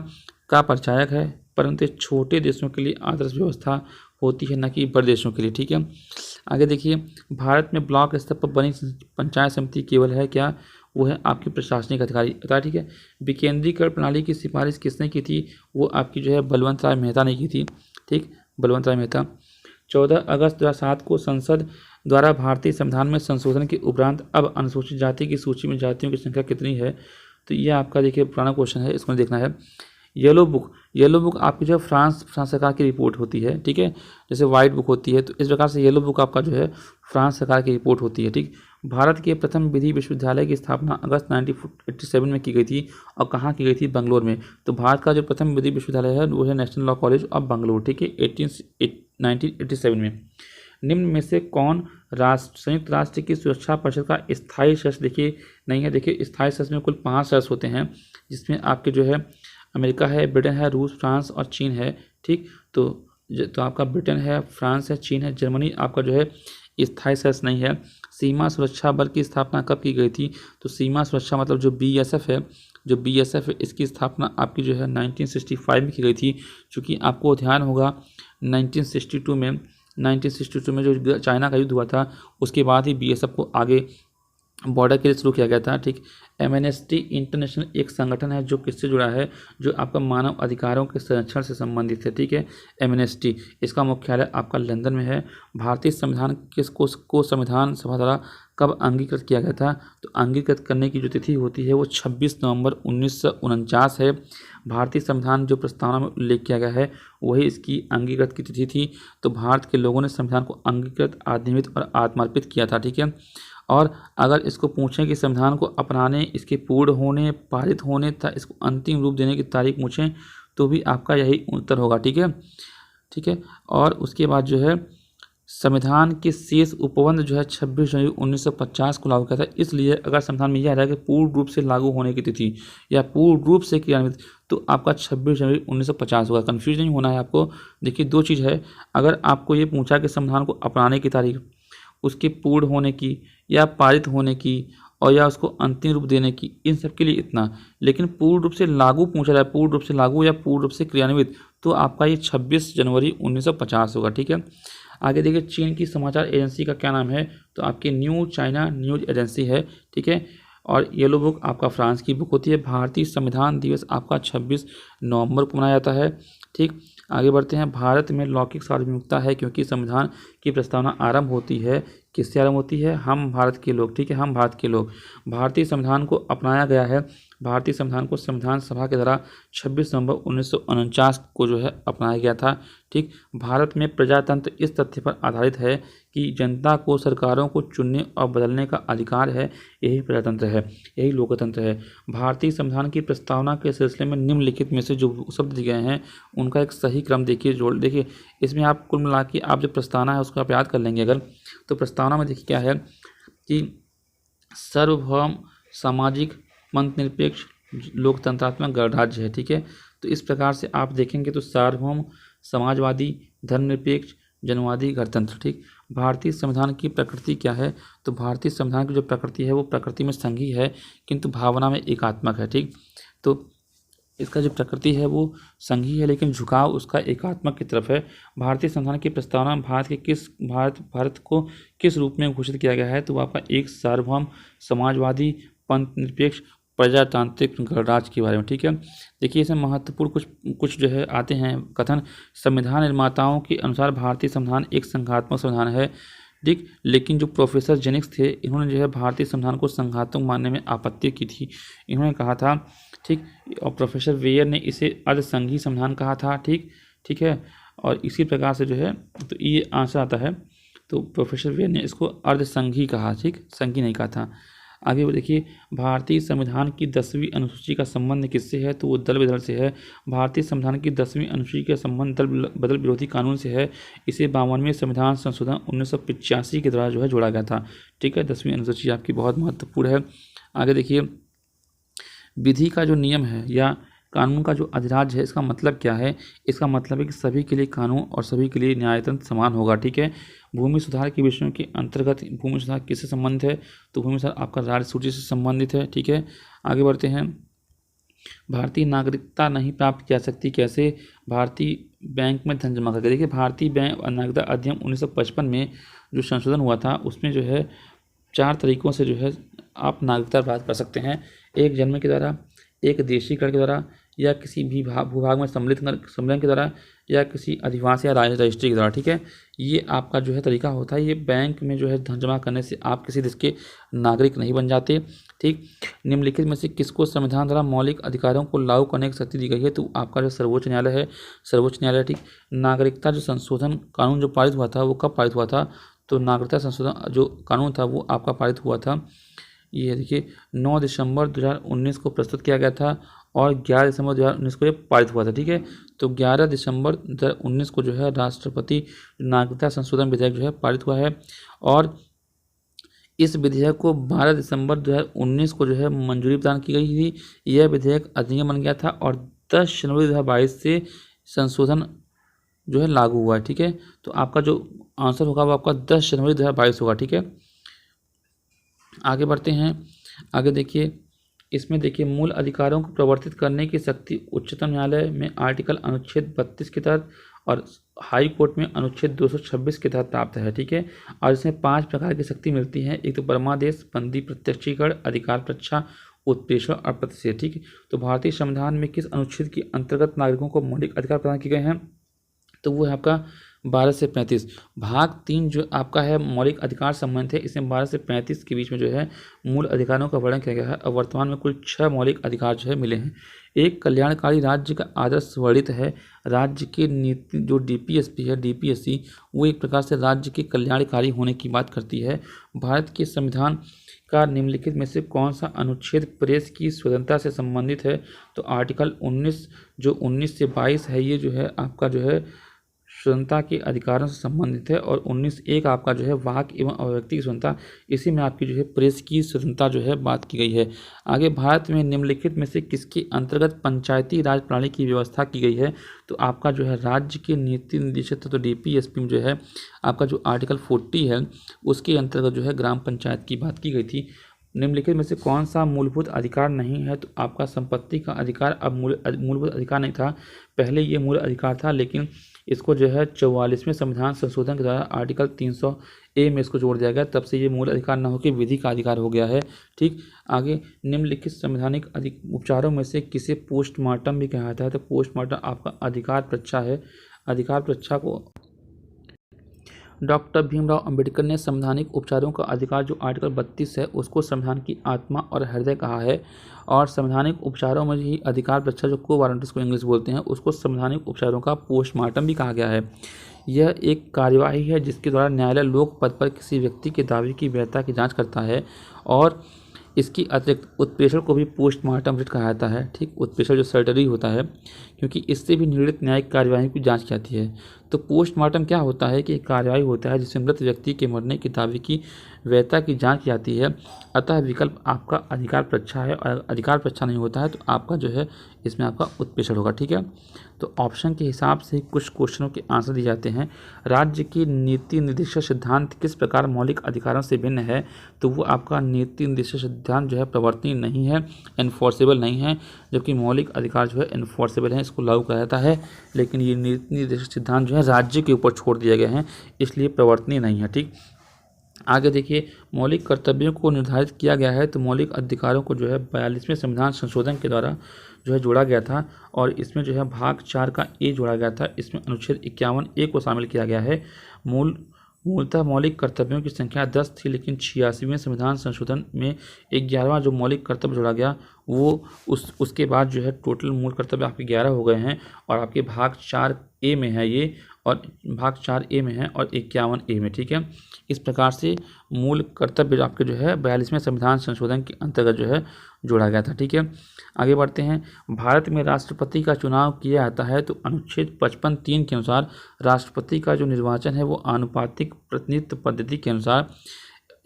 का परिचायक है, परंतु छोटे देशों के लिए आदर्श व्यवस्था होती है, न कि बड़े देशों के लिए, ठीक है। आगे देखिए, भारत में ब्लॉक स्तर पर बनी पंचायत समिति केवल है क्या, वो है आपकी प्रशासनिक अधिकारी होता है, ठीक है। विकेंद्रीकरण प्रणाली की सिफारिश किसने की थी, वो आपकी जो है बलवंत राय मेहता ने की थी, ठीक, बलवंत राय मेहता। 14 अगस्त 2007 को संसद द्वारा भारतीय संविधान में संशोधन के उपरांत अब अनुसूचित जाति की सूची में जातियों की संख्या कितनी है? तो ये आपका देखिए पुराना क्वेश्चन है, इसको देखना है। येलो बुक आपकी जो है फ्रांस सरकार की रिपोर्ट होती है, ठीक है। जैसे वाइट बुक होती है, तो इस प्रकार से येलो बुक आपका जो है फ्रांस सरकार की रिपोर्ट होती है, ठीक। भारत के प्रथम विधि विश्वविद्यालय की स्थापना अगस्त 1987 में की गई थी और कहाँ की गई थी? बंगलोर में। तो भारत का जो प्रथम विधि विश्वविद्यालय है वो है national law college of Bangalore, ठीक है, 1987 में। निम्न में से कौन संयुक्त राष्ट्र की सुरक्षा परिषद का स्थायी सदस्य देखिए नहीं है? देखिए स्थायी सदस्य में कुल 5 सदस्य होते हैं, जिसमें आपके जो है अमेरिका है, ब्रिटेन है, रूस, फ्रांस और चीन है, ठीक। तो आपका ब्रिटेन है, फ्रांस है, चीन है, जर्मनी आपका जो है स्थायी सदस्य नहीं है। सीमा सुरक्षा बल की स्थापना कब की गई थी? तो सीमा सुरक्षा मतलब जो बीएसएफ है, इसकी स्थापना आपकी जो है 1965 में की गई थी। चूँकि आपको ध्यान होगा 1962 में जो चाइना का युद्ध हुआ था, उसके बाद ही बीएसएफ को आगे बॉर्डर के लिए शुरू किया गया था, ठीक। एमनेस्टी इंटरनेशनल एक संगठन है जो किससे जुड़ा है? जो आपका मानव अधिकारों के संरक्षण से संबंधित है, ठीक है, एमनेस्टी। इसका मुख्यालय आपका लंदन में है। भारतीय संविधान को संविधान सभा द्वारा कब अंगीकृत किया गया था? तो अंगीकृत करने की जो तिथि होती है वो 26 नवंबर 1949 है। भारतीय संविधान जो प्रस्तावना में उल्लेख किया गया है वही इसकी अंगीकृत की तिथि थी। तो भारत के लोगों ने संविधान को अंगीकृत, अधिनियमित और आत्मार्पित किया था, ठीक है। और अगर इसको पूछें कि संविधान को अपनाने, इसके पूर्ण होने, पारित होने तथा इसको अंतिम रूप देने की तारीख पूछें तो भी आपका यही उत्तर होगा, ठीक है। और उसके बाद जो है संविधान के शेष उपबंध जो है 26 जनवरी 1950 को लागू किया था। इसलिए अगर संविधान में यह रहा कि पूर्ण रूप से लागू होने की तिथि या पूर्ण रूप से क्रियान्वित, तो आपका 26 जनवरी 1950 होगा। कन्फ्यूज नहीं होना है आपको। देखिए 2 चीज़ है, अगर आपको ये पूछा कि संविधान को अपनाने की तारीख, उसके पूर्ण होने की या पारित होने की और या उसको अंतिम रूप देने की, इन सब के लिए इतना। लेकिन पूर्ण रूप से लागू पूछा जाए, पूर्ण रूप से लागू या पूर्ण रूप से क्रियान्वित, तो आपका ये 26 जनवरी 1950 होगा, ठीक है। आगे देखिए चीन की समाचार एजेंसी का क्या नाम है? तो आपकी न्यू चाइना न्यूज एजेंसी है, ठीक है। और येलो बुक आपका फ्रांस की बुक होती है। भारतीय संविधान दिवस आपका 26 नवंबर को मनाया जाता है, ठीक। आगे बढ़ते हैं। भारत में लौकिक सार्वभौमिकता है क्योंकि संविधान की प्रस्तावना आरंभ होती है, किससे आरंभ होती है? हम भारत के लोग, ठीक है, हम भारत के लोग। भारतीय संविधान को अपनाया गया है, भारतीय संविधान को संविधान सभा के द्वारा 26 नवंबर 1949 को जो है अपनाया गया था, ठीक। भारत में प्रजातंत्र इस तथ्य पर आधारित है कि जनता को सरकारों को चुनने और बदलने का अधिकार है, यही प्रजातंत्र है, यही लोकतंत्र है। भारतीय संविधान की प्रस्तावना के सिलसिले में निम्नलिखित में से जो शब्द दिए गए हैं उनका एक सही क्रम देखिए इसमें आप कुल मिला के आप जो प्रस्तावना है उसको आप याद कर लेंगे अगर, तो प्रस्तावना में देखिए क्या है कि सार्वभौम सामाजिक मतनिरपेक्ष लोकतंत्रात्मक गणराज्य है, ठीक है। तो इस प्रकार से आप देखेंगे तो सार्वभौम, समाजवादी, धर्मनिरपेक्ष, जनवादी, गणतंत्र, ठीक। भारतीय संविधान की प्रकृति क्या है? तो भारतीय संविधान की जो प्रकृति है वो प्रकृति में संघीय है किंतु भावना में एकात्मक है, ठीक। तो इसका जो प्रकृति है वो संघीय है लेकिन झुकाव उसका एकात्मक की तरफ है। भारतीय संविधान की प्रस्तावना भारत को किस रूप में घोषित किया गया है? तो वो आपका एक सार्वभौम, समाजवादी, पंथ निरपेक्ष, प्रजातांत्रिक गणराज्य के बारे में, ठीक है। देखिए इसमें महत्वपूर्ण कुछ जो है आते हैं कथन। संविधान निर्माताओं के अनुसार भारतीय संविधान एक संघात्मक संविधान है, ठीक। लेकिन जो प्रोफेसर जेनिक्स थे इन्होंने जो है भारतीय संविधान को संघात्मक मानने में आपत्ति की थी। इन्होंने कहा था, ठीक, और प्रोफेसर वेयर ने इसे अर्धसंघीय संविधान कहा था, ठीक है। और इसी प्रकार से जो है तो ये आंसर आता है, तो प्रोफेसर वेयर ने इसको अर्धसंघीय कहा, ठीक, संघीय नहीं कहा था। आगे वो देखिए भारतीय संविधान की 10वीं अनुसूची का संबंध किससे है? तो वो दल बदल से है। भारतीय संविधान की 10वीं अनुसूची का संबंध दल बदल विरोधी कानून से है। इसे 52वें संविधान संशोधन 1985 के द्वारा जो है जोड़ा गया था, ठीक है। 10वीं अनुसूची आपकी बहुत महत्वपूर्ण है। आगे देखिए विधि का जो नियम है या कानून का जो अधिराज्य है इसका मतलब क्या है? इसका मतलब है कि सभी के लिए कानून और सभी के लिए न्यायतंत्र समान होगा, ठीक है। भूमि सुधार के विषयों के अंतर्गत भूमि सुधार किससे संबंधित है? तो भूमि सुधार आपका राज्य सूची से संबंधित है, ठीक है। आगे बढ़ते हैं। भारतीय नागरिकता नहीं प्राप्त की जा सकती कैसे? भारतीय बैंक में धन जमा करके। देखिए भारतीय बैंक नागरिकता अधिनियम 1955 में जो संशोधन हुआ था उसमें जो है 4 तरीकों से जो है आप नागरिकता प्राप्त कर सकते हैं। एक जन्म के द्वारा, एक देशीकरण के द्वारा, या किसी भी भूभाग में सम्मेलन के द्वारा या किसी अधिवास या रजिस्ट्री के द्वारा। ठीक है, ये आपका जो है तरीका होता है। ये बैंक में जो है धन जमा करने से आप किसी देश के नागरिक नहीं बन जाते। ठीक, निम्नलिखित में से किसको संविधान द्वारा मौलिक अधिकारों को लागू करने की शक्ति दी गई है? तो आपका जो सर्वोच्च न्यायालय है, सर्वोच्च न्यायालय। ठीक, नागरिकता जो संशोधन कानून जो पारित हुआ था वो कब पारित हुआ था? तो नागरिकता संशोधन जो कानून था वो आपका पारित हुआ था, ये देखिए 9 दिसंबर 2019 को प्रस्तुत किया गया था और 11 दिसंबर 2019 को ये पारित हुआ था। ठीक है, तो 11 दिसंबर 2019 को जो है राष्ट्रपति नागरिकता संशोधन विधेयक जो है पारित हुआ है और इस विधेयक को 12 दिसंबर 2019 को जो है मंजूरी प्रदान की गई थी। यह विधेयक अधिनियम बन गया था और 10 जनवरी 2022 से संशोधन जो है लागू हुआ है। ठीक है, तो आपका जो आंसर होगा वो आपका 10 जनवरी 2022 होगा। ठीक है, आगे बढ़ते हैं। आगे देखिए, इसमें देखिए मूल अधिकारों को प्रवर्तित करने की शक्ति उच्चतम न्यायालय में आर्टिकल अनुच्छेद 32 के तहत और हाई कोर्ट में अनुच्छेद 226 के तहत प्राप्त है। ठीक है, और इसमें 5 प्रकार की शक्ति मिलती है। एक तो परमादेश, बंदी प्रत्यक्षीकरण, अधिकार प्रच्छा, उत्प्रेषण और प्रतिषेध। ठीक है, तो भारतीय संविधान में किस अनुच्छेद के अंतर्गत नागरिकों को मौलिक अधिकार प्रदान किए गए हैं? तो वो है आपका 12 से 35। भाग 3 जो आपका है मौलिक अधिकार संबंधित है, इसमें 12 से 35 के बीच में जो है मूल अधिकारों का वर्णन किया गया है और वर्तमान में कुल 6 मौलिक अधिकार जो है मिले हैं। एक कल्याणकारी राज्य का आदर्श वर्णित है। राज्य की नीति जो डीपीएसपी है, डीपीएससी, वो एक प्रकार से राज्य के कल्याणकारी होने की बात करती है। भारत के संविधान का निम्नलिखित में से कौन सा अनुच्छेद प्रेस की स्वतंत्रता से संबंधित है? तो आर्टिकल 19 जो 19 से 22 है, ये जो है आपका जो है स्वतंत्रता के अधिकारों से संबंधित है और 19(1) आपका जो है वाक एवं अभिव्यक्ति की स्वतंत्रता, इसी में आपकी जो है प्रेस की स्वतंत्रता जो है बात की गई है। आगे, भारत में निम्नलिखित में से किसके अंतर्गत पंचायती राज प्रणाली की व्यवस्था की गई है? तो आपका जो है राज्य के नीति निदेशक तो डीपीएसपी में जो है आपका जो आर्टिकल 40 है उसके अंतर्गत जो है ग्राम पंचायत की बात की गई थी। निम्नलिखित में से कौन सा मूलभूत अधिकार नहीं है? तो आपका संपत्ति का अधिकार अब मूलभूत अधिकार नहीं था, पहले ये मूल अधिकार था, लेकिन इसको जो है 44वें संविधान संशोधन के द्वारा आर्टिकल 300A में इसको जोड़ दिया गया, तब से ये मूल अधिकार न होकर विधि का अधिकार हो गया है। ठीक, आगे, निम्नलिखित संवैधानिक उपचारों में से किसे पोस्टमार्टम भी कहा जाता है? तो पोस्टमार्टम आपका अधिकार प्रच्छा है। अधिकार प्रच्छा को डॉक्टर भीमराव अंबेडकर ने संवैधानिक उपचारों का अधिकार जो आर्टिकल 32 है उसको संविधान की आत्मा और हृदय कहा है और संवैधानिक उपचारों में ही अधिकार प्रच्छा जो को वारंटीज को इंग्लिश बोलते हैं उसको संवैधानिक उपचारों का पोस्टमार्टम भी कहा गया है। यह एक कार्यवाही है जिसके द्वारा न्यायालय लोक पद पर किसी व्यक्ति के दावे की वैधता की जाँच करता है और इसकी अतिरिक्त उत्प्रेषण को भी पोस्टमार्टम रिट कहा जाता है। ठीक, उत्प्रेषण जो सर्जरी होता है, क्योंकि इससे भी निर्णित न्यायिक कार्यवाही की जांच की जाती है। तो पोस्टमार्टम क्या होता है कि एक कार्यवाही होता है जिसमें मृत व्यक्ति के मरने के दावे की वैधता की जांच की जाती है। अतः विकल्प आपका अधिकार प्रच्छा है और अधिकार प्रच्छा नहीं होता है तो आपका जो है इसमें आपका उत्प्रेषण होगा। ठीक है, तो ऑप्शन के हिसाब से कुछ क्वेश्चनों के आंसर दिए जाते हैं। राज्य की नीति निर्देशक सिद्धांत किस प्रकार मौलिक अधिकारों से भिन्न है? तो वो आपका नीति निर्देशक सिद्धांत जो है प्रवर्तनीय नहीं है, एनफोर्सेबल नहीं है, जबकि मौलिक अधिकार जो है एनफोर्सेबल है, इसको लागू किया जाता है। लेकिन ये नीति निर्देशक सिद्धांत जो है राज्य के ऊपर छोड़ दिए गए हैं, इसलिए प्रवर्तनीय नहीं है। ठीक, आगे देखिए, मौलिक कर्तव्यों को निर्धारित किया गया है। तो मौलिक अधिकारों को जो है 42वें संविधान संशोधन के द्वारा जो है जोड़ा गया था और इसमें जो है भाग 4 का ए जोड़ा गया था। इसमें अनुच्छेद 51(a) को शामिल किया गया है। मूलतः मौलिक कर्तव्यों की संख्या 10 थी, लेकिन 86वें संविधान संशोधन में 11वां जो मौलिक कर्तव्य जोड़ा गया वो उसके बाद जो है टोटल मूल कर्तव्य आपके 11 हो गए हैं और आपके भाग 4(a) में है ये और भाग 4(a) में है और 51(a) में। ठीक है, इस प्रकार से मूल कर्तव्य आपके जो है 42वें संविधान संशोधन के अंतर्गत जो है जोड़ा गया था। ठीक है, आगे बढ़ते हैं। भारत में राष्ट्रपति का चुनाव किया जाता है तो अनुच्छेद 55(3) के अनुसार राष्ट्रपति का जो निर्वाचन है वो आनुपातिक प्रतिनिधित्व पद्धति के अनुसार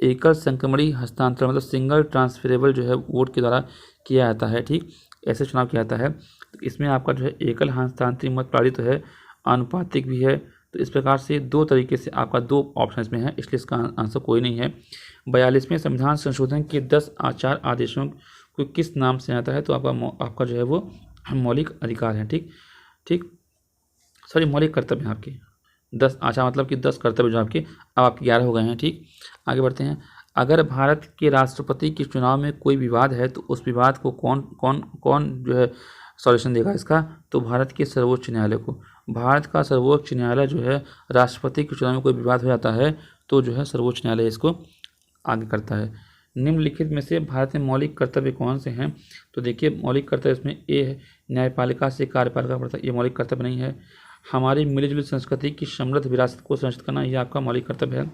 एकल संक्रमणी हस्तांतरण मतलब सिंगल ट्रांसफरेबल जो है वोट के द्वारा किया जाता है। ठीक, ऐसे चुनाव किया जाता है। तो इसमें आपका जो है एकल हस्तांतरित मत प्रणाली तो है, आनुपातिक भी है। तो इस प्रकार से दो तरीके से आपका दो ऑप्शन में है, इसलिए इसका आंसर कोई नहीं है। 42वें संविधान संशोधन के 10 आचार आदेशों को किस नाम से आता है? तो आपका जो है वो मौलिक अधिकार है। ठीक, सॉरी मौलिक कर्तव्य हैं आपके 10 आचार मतलब कि 10 कर्तव्य जो आपके अब आपके 11 हो गए हैं। ठीक, आगे बढ़ते हैं। अगर भारत के राष्ट्रपति के चुनाव में कोई विवाद है तो उस विवाद को कौन कौन कौन जो है सॉल्यूशन देगा इसका, तो भारत के सर्वोच्च न्यायालय को। भारत का सर्वोच्च न्यायालय जो है राष्ट्रपति के चुनाव में कोई विवाद हो जाता है तो जो है सर्वोच्च न्यायालय इसको आगे करता है। निम्नलिखित में से भारत में मौलिक कर्तव्य कौन से हैं, तो देखिए मौलिक कर्तव्य इसमें ए है, न्यायपालिका से कार्यपालिका पड़ता है, ये मौलिक कर्तव्य नहीं है। हमारी मिलीजुली संस्कृति की समृद्ध विरासत को संरक्षित करना, ये आपका मौलिक कर्तव्य है।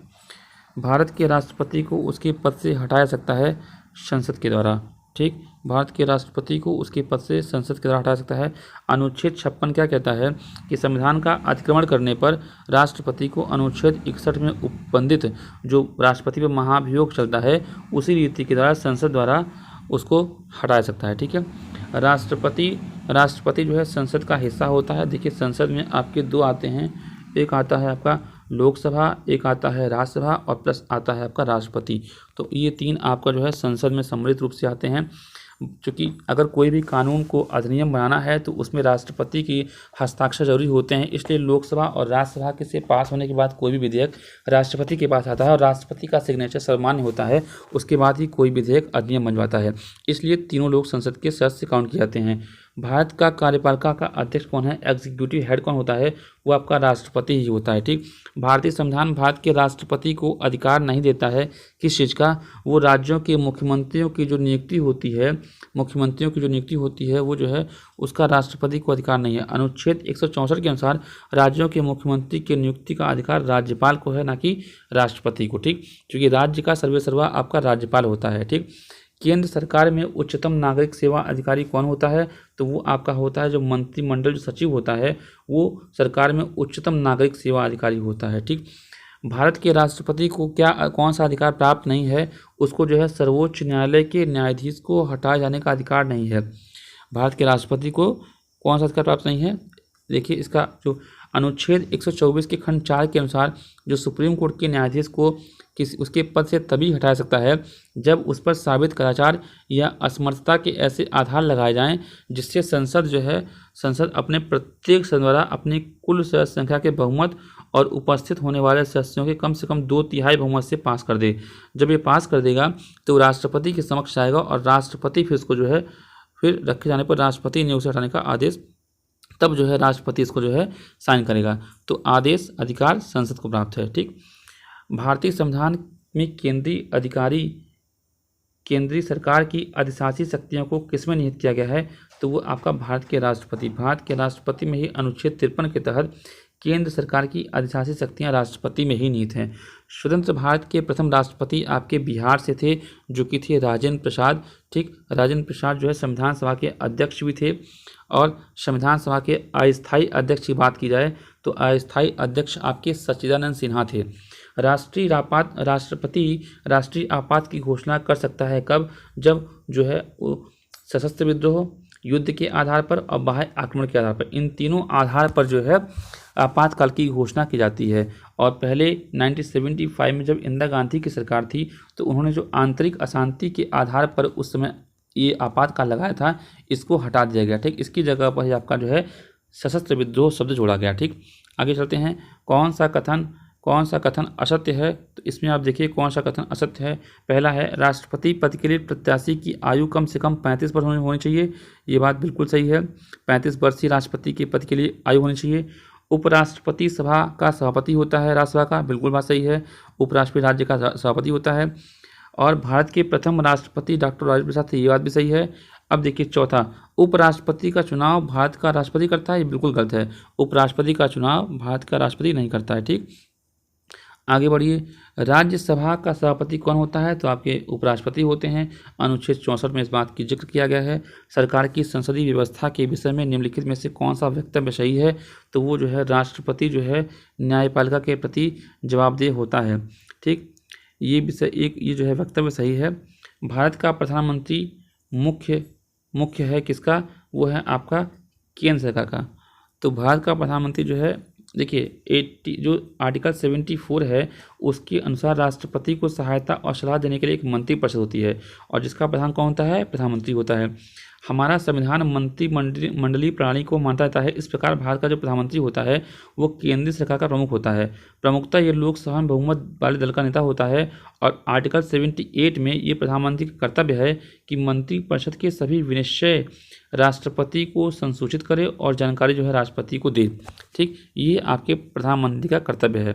भारत के राष्ट्रपति को उसके पद से हटाया सकता है संसद के द्वारा, ठीक, भारत के राष्ट्रपति को उसके पद से संसद के द्वारा हटाया सकता है। अनुच्छेद 56 क्या कहता है कि संविधान का अतिक्रमण करने पर राष्ट्रपति को अनुच्छेद 61 में उपबंधित जो राष्ट्रपति पर महाभियोग चलता है उसी रीति के द्वारा संसद द्वारा उसको हटाया सकता है, ठीक है। राष्ट्रपति जो है संसद का हिस्सा होता है। देखिए संसद में आपके दो आते हैं, एक आता है आपका लोकसभा, एक आता है राज्यसभा और प्लस आता है आपका राष्ट्रपति। तो ये तीन आपका जो है संसद में सम्मिलित रूप से आते हैं। क्योंकि अगर कोई भी कानून को अधिनियम बनाना है तो उसमें राष्ट्रपति की हस्ताक्षर जरूरी होते हैं, इसलिए लोकसभा और राज्यसभा के से पास होने के बाद कोई भी विधेयक राष्ट्रपति के पास आता है और राष्ट्रपति का सिग्नेचर सर्वमान्य होता है, उसके बाद ही कोई विधेयक अधिनियम बन जाता है। इसलिए तीनों लोग संसद के सदस्य काउंट किए जाते हैं। भारत का कार्यपालिका का अध्यक्ष कौन है, एग्जीक्यूटिव हेड कौन होता है, वो आपका राष्ट्रपति ही होता है, ठीक। भारतीय संविधान भारत के राष्ट्रपति को अधिकार नहीं देता है किस चीज़ का, वो राज्यों के मुख्यमंत्रियों की जो नियुक्ति होती है वो जो है उसका राष्ट्रपति को अधिकार नहीं है। अनुच्छेद 164 के अनुसार राज्यों के मुख्यमंत्री की नियुक्ति का अधिकार राज्यपाल को है, ना कि राष्ट्रपति को, ठीक, क्योंकि राज्य का सर्वेसर्वा आपका राज्यपाल होता है, ठीक। केंद्र सरकार में उच्चतम नागरिक सेवा अधिकारी कौन होता है, तो वो आपका होता है जो मंत्रिमंडल जो सचिव होता है वो सरकार में उच्चतम नागरिक सेवा अधिकारी होता है, ठीक। भारत के राष्ट्रपति को कौन सा अधिकार प्राप्त नहीं है, उसको जो है सर्वोच्च न्यायालय के न्यायाधीश को हटाए जाने का अधिकार नहीं है। भारत के राष्ट्रपति को कौन सा अधिकार प्राप्त नहीं है, देखिए इसका जो अनुच्छेद 124 के खंड 4 के अनुसार जो सुप्रीम कोर्ट के न्यायाधीश को उसके पद से तभी हटाया सकता है जब उस पर साबित कदाचार या असमर्थता के ऐसे आधार लगाए जाएं जिससे संसद अपने प्रत्येक सदस्य द्वारा अपनी कुल सदस्य संख्या के बहुमत और उपस्थित होने वाले सदस्यों के कम से कम 2/3 बहुमत से पास कर दे। जब ये पास कर देगा तो राष्ट्रपति के समक्ष आएगा और राष्ट्रपति फिर इसको जो है फिर रखे जाने पर राष्ट्रपति ने उसे हटाने का आदेश, तब जो है राष्ट्रपति इसको जो है साइन करेगा। तो आदेश अधिकार संसद को प्राप्त है, ठीक। भारतीय संविधान में केंद्रीय सरकार की अधिशासी शक्तियों को किसमें निहित किया गया है, तो वो आपका भारत के राष्ट्रपति में ही अनुच्छेद 53 के तहत केंद्र सरकार की अधिशासी शक्तियां राष्ट्रपति में ही निहित हैं। स्वतंत्र भारत के प्रथम राष्ट्रपति आपके बिहार से थे जो कि थे राजेंद्र प्रसाद, ठीक। राजेंद्र प्रसाद जो है संविधान सभा के अध्यक्ष भी थे और संविधान सभा के अस्थायी अध्यक्ष की बात की जाए तो अस्थायी अध्यक्ष आपके सच्चिदानंद सिन्हा थे। राष्ट्रपति राष्ट्रीय आपात की घोषणा कर सकता है कब, जब जो है सशस्त्र विद्रोह, युद्ध के आधार पर और बाह्य आक्रमण के आधार पर, इन तीनों आधार पर जो है आपातकाल की घोषणा की जाती है। और पहले 1975 में जब इंदिरा गांधी की सरकार थी तो उन्होंने जो आंतरिक अशांति के आधार पर उस समय ये आपातकाल लगाया था इसको हटा दिया गया, ठीक। इसकी जगह पर ही आपका जो है सशस्त्र विद्रोह शब्द जोड़ा गया, ठीक। आगे चलते हैं, कौन सा कथन असत्य है, तो इसमें आप देखिए कौन सा कथन असत्य है। पहला है राष्ट्रपति पद के लिए प्रत्याशी की आयु कम से कम 35 वर्ष होनी चाहिए, ये बात बिल्कुल सही है। 35 वर्ष ही राष्ट्रपति के पद के लिए आयु होनी चाहिए। उपराष्ट्रपति सभा का सभापति होता है राज्यसभा का, बिल्कुल बात सही है। उपराष्ट्रपति राज्य का सभापति होता है। और भारत के प्रथम राष्ट्रपति डॉक्टर राजेंद्र प्रसाद थे, ये बात भी सही है। अब देखिए चौथा, उपराष्ट्रपति का चुनाव भारत का राष्ट्रपति करता है, ये बिल्कुल गलत है। उपराष्ट्रपति का चुनाव भारत का राष्ट्रपति नहीं करता है, ठीक। आगे बढ़िए, राज्यसभा का सभापति कौन होता है, तो आपके उपराष्ट्रपति होते हैं। अनुच्छेद 64 में इस बात की जिक्र किया गया है। सरकार की संसदीय व्यवस्था के विषय में निम्नलिखित में से कौन सा वक्तव्य सही है, तो वो जो है राष्ट्रपति जो है न्यायपालिका के प्रति जवाबदेह होता है, ठीक। ये जो है वक्तव्य सही है। भारत का प्रधानमंत्री मुख्य है किसका, वो है आपका केंद्र सरकार का। तो भारत का प्रधानमंत्री जो है देखिए जो आर्टिकल 74 है उसके अनुसार राष्ट्रपति को सहायता और सलाह देने के लिए एक मंत्रिपरिषद होती है और जिसका प्रधान कौन होता है, प्रधानमंत्री होता है। हमारा संविधान मंडलीय प्रणाली को मानता रहता है। इस प्रकार भारत का जो प्रधानमंत्री होता है वो केंद्रीय सरकार का प्रमुख होता है। प्रमुखता ये लोकसभा में बहुमत वाले दल का नेता होता है और आर्टिकल 78 में ये प्रधानमंत्री का कर्तव्य है कि मंत्रिपरिषद के सभी विनिश्चय राष्ट्रपति को संसूचित करे और जानकारी जो है राष्ट्रपति को दे। ठीक, ये आपके प्रधानमंत्री का कर्तव्य है।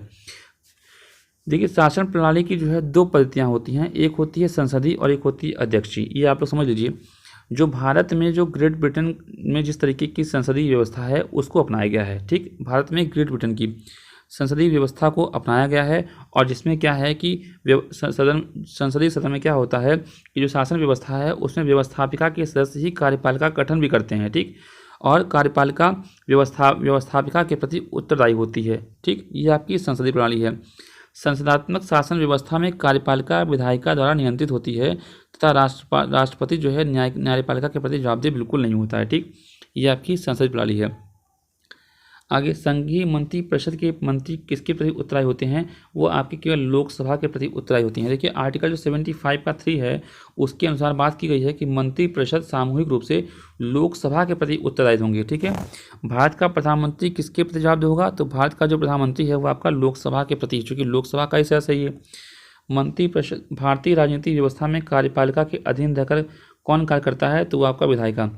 देखिए, शासन प्रणाली की जो है दो पद्धतियाँ होती हैं, एक होती है संसदीय और एक होती है अध्यक्षीय। ये आप लोग समझ लीजिए। जो भारत में जो ग्रेट ब्रिटेन में जिस तरीके की संसदीय व्यवस्था है उसको अपनाया गया है। ठीक, भारत में ग्रेट ब्रिटेन की संसदीय व्यवस्था को अपनाया गया है और जिसमें क्या है कि संसदीय सदन में क्या होता है कि जो शासन व्यवस्था है उसमें व्यवस्थापिका के सदस्य ही कार्यपालिका का गठन भी करते हैं। ठीक, और कार्यपालिका व्यवस्थापिका के प्रति उत्तरदायी होती है। ठीक, ये आपकी संसदीय प्रणाली है। संसदात्मक शासन व्यवस्था में कार्यपालिका विधायिका द्वारा नियंत्रित होती है तथा राष्ट्रपति जो है न्यायपालिका के प्रति जवाबदेह बिल्कुल नहीं होता है। ठीक, ये आपकी संसदीय प्रणाली है। आगे, संघीय मंत्रिपरिषद के मंत्री किसके प्रति उत्तरदायी होते हैं? वो आपके केवल लोकसभा के प्रति उत्तरदायी होती हैं। देखिए, आर्टिकल जो 75 का 3 है उसके अनुसार बात की गई है कि मंत्रिपरिषद सामूहिक रूप से लोकसभा के प्रति उत्तरदायी होंगे। ठीक है, भारत का प्रधानमंत्री किसके प्रति जवाबदेह होगा? तो भारत का जो प्रधानमंत्री है वो आपका लोकसभा के प्रति, चूँकि लोकसभा का ही सदस्य है ये। मंत्रिपरिषद भारतीय राजनीतिक व्यवस्था में कार्यपालिका के अधीन रहकर कौन कार्य करता है? तो वो आपका विधायिका।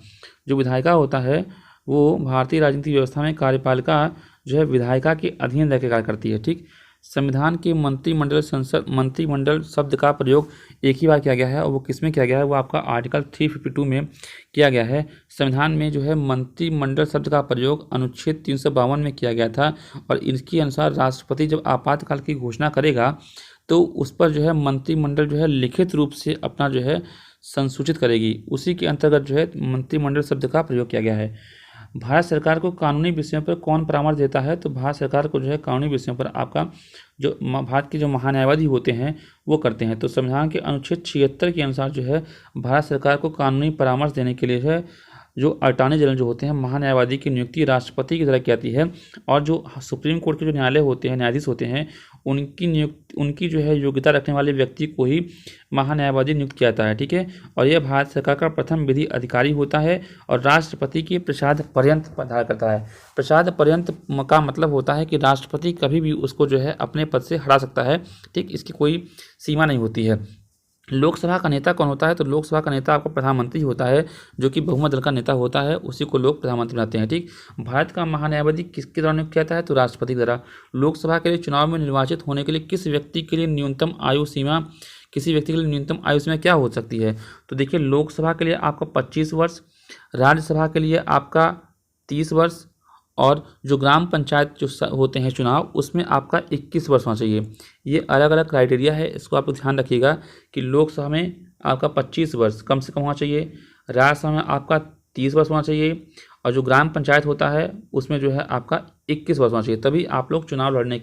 जो विधायिका होता है वो भारतीय राजनीतिक व्यवस्था में कार्यपालिका जो है विधायिका के अधीन रहकर कार्य करती है। ठीक, संविधान के मंत्रिमंडल शब्द का प्रयोग एक ही बार किया गया है और वो किसमें किया गया है? वो आपका आर्टिकल 352 में किया गया है। संविधान में जो है मंत्रिमंडल शब्द का प्रयोग अनुच्छेद 352 में किया गया था और इसके अनुसार राष्ट्रपति जब आपातकाल की घोषणा करेगा तो उस पर जो है मंत्रिमंडल जो है लिखित रूप से अपना जो है संसूचित करेगी। उसी के अंतर्गत जो है मंत्रिमंडल शब्द का प्रयोग किया गया है। भारत सरकार को कानूनी विषयों पर कौन परामर्श देता है? तो भारत सरकार को जो है कानूनी विषयों पर आपका जो भारत के जो महान्यायवादी होते हैं वो करते हैं। तो संविधान के अनुच्छेद 76 के अनुसार जो है भारत सरकार को कानूनी परामर्श देने के लिए है जो अटॉर्नी जनरल जो होते हैं महान्यायवादी की नियुक्ति राष्ट्रपति की द्वारा की जाती है और जो सुप्रीम कोर्ट के जो न्यायालय होते हैं, न्यायाधीश होते हैं, उनकी जो है योग्यता रखने वाले व्यक्ति को ही महान्यायवादी नियुक्त किया जाता है। ठीक है, और यह भारत सरकार का प्रथम विधि अधिकारी होता है और राष्ट्रपति के प्रसाद पर्यंत पदार्थ करता है। प्रसाद पर्यंत का मतलब होता है कि राष्ट्रपति कभी भी उसको जो है अपने पद से हटा सकता है। ठीक, इसकी कोई सीमा नहीं होती है। लोकसभा का नेता कौन होता है? तो लोकसभा का नेता आपका प्रधानमंत्री होता है जो कि बहुमत दल का नेता होता है, उसी को लोग प्रधानमंत्री बनाते हैं। ठीक, भारत का महान्यायवादी किसके द्वारा नियुक्त किया जाता है? तो राष्ट्रपति द्वारा। लोकसभा के लिए चुनाव में निर्वाचित होने के लिए किसी व्यक्ति के लिए न्यूनतम आयु सीमा क्या हो सकती है? तो देखिए, लोकसभा के लिए आपका 25 वर्ष, राज्यसभा के लिए आपका 30 वर्ष और जो ग्राम पंचायत जो होते हैं चुनाव उसमें आपका 21 वर्ष होना चाहिए। ये अलग अलग क्राइटेरिया है, इसको आप ध्यान रखिएगा कि लोकसभा में आपका 25 वर्ष कम से कम होना चाहिए, राज्यसभा में आपका 30 वर्ष होना चाहिए और जो ग्राम पंचायत होता है उसमें जो है आपका 21 वर्ष होना चाहिए। तभी आप लोग चुनाव लड़ने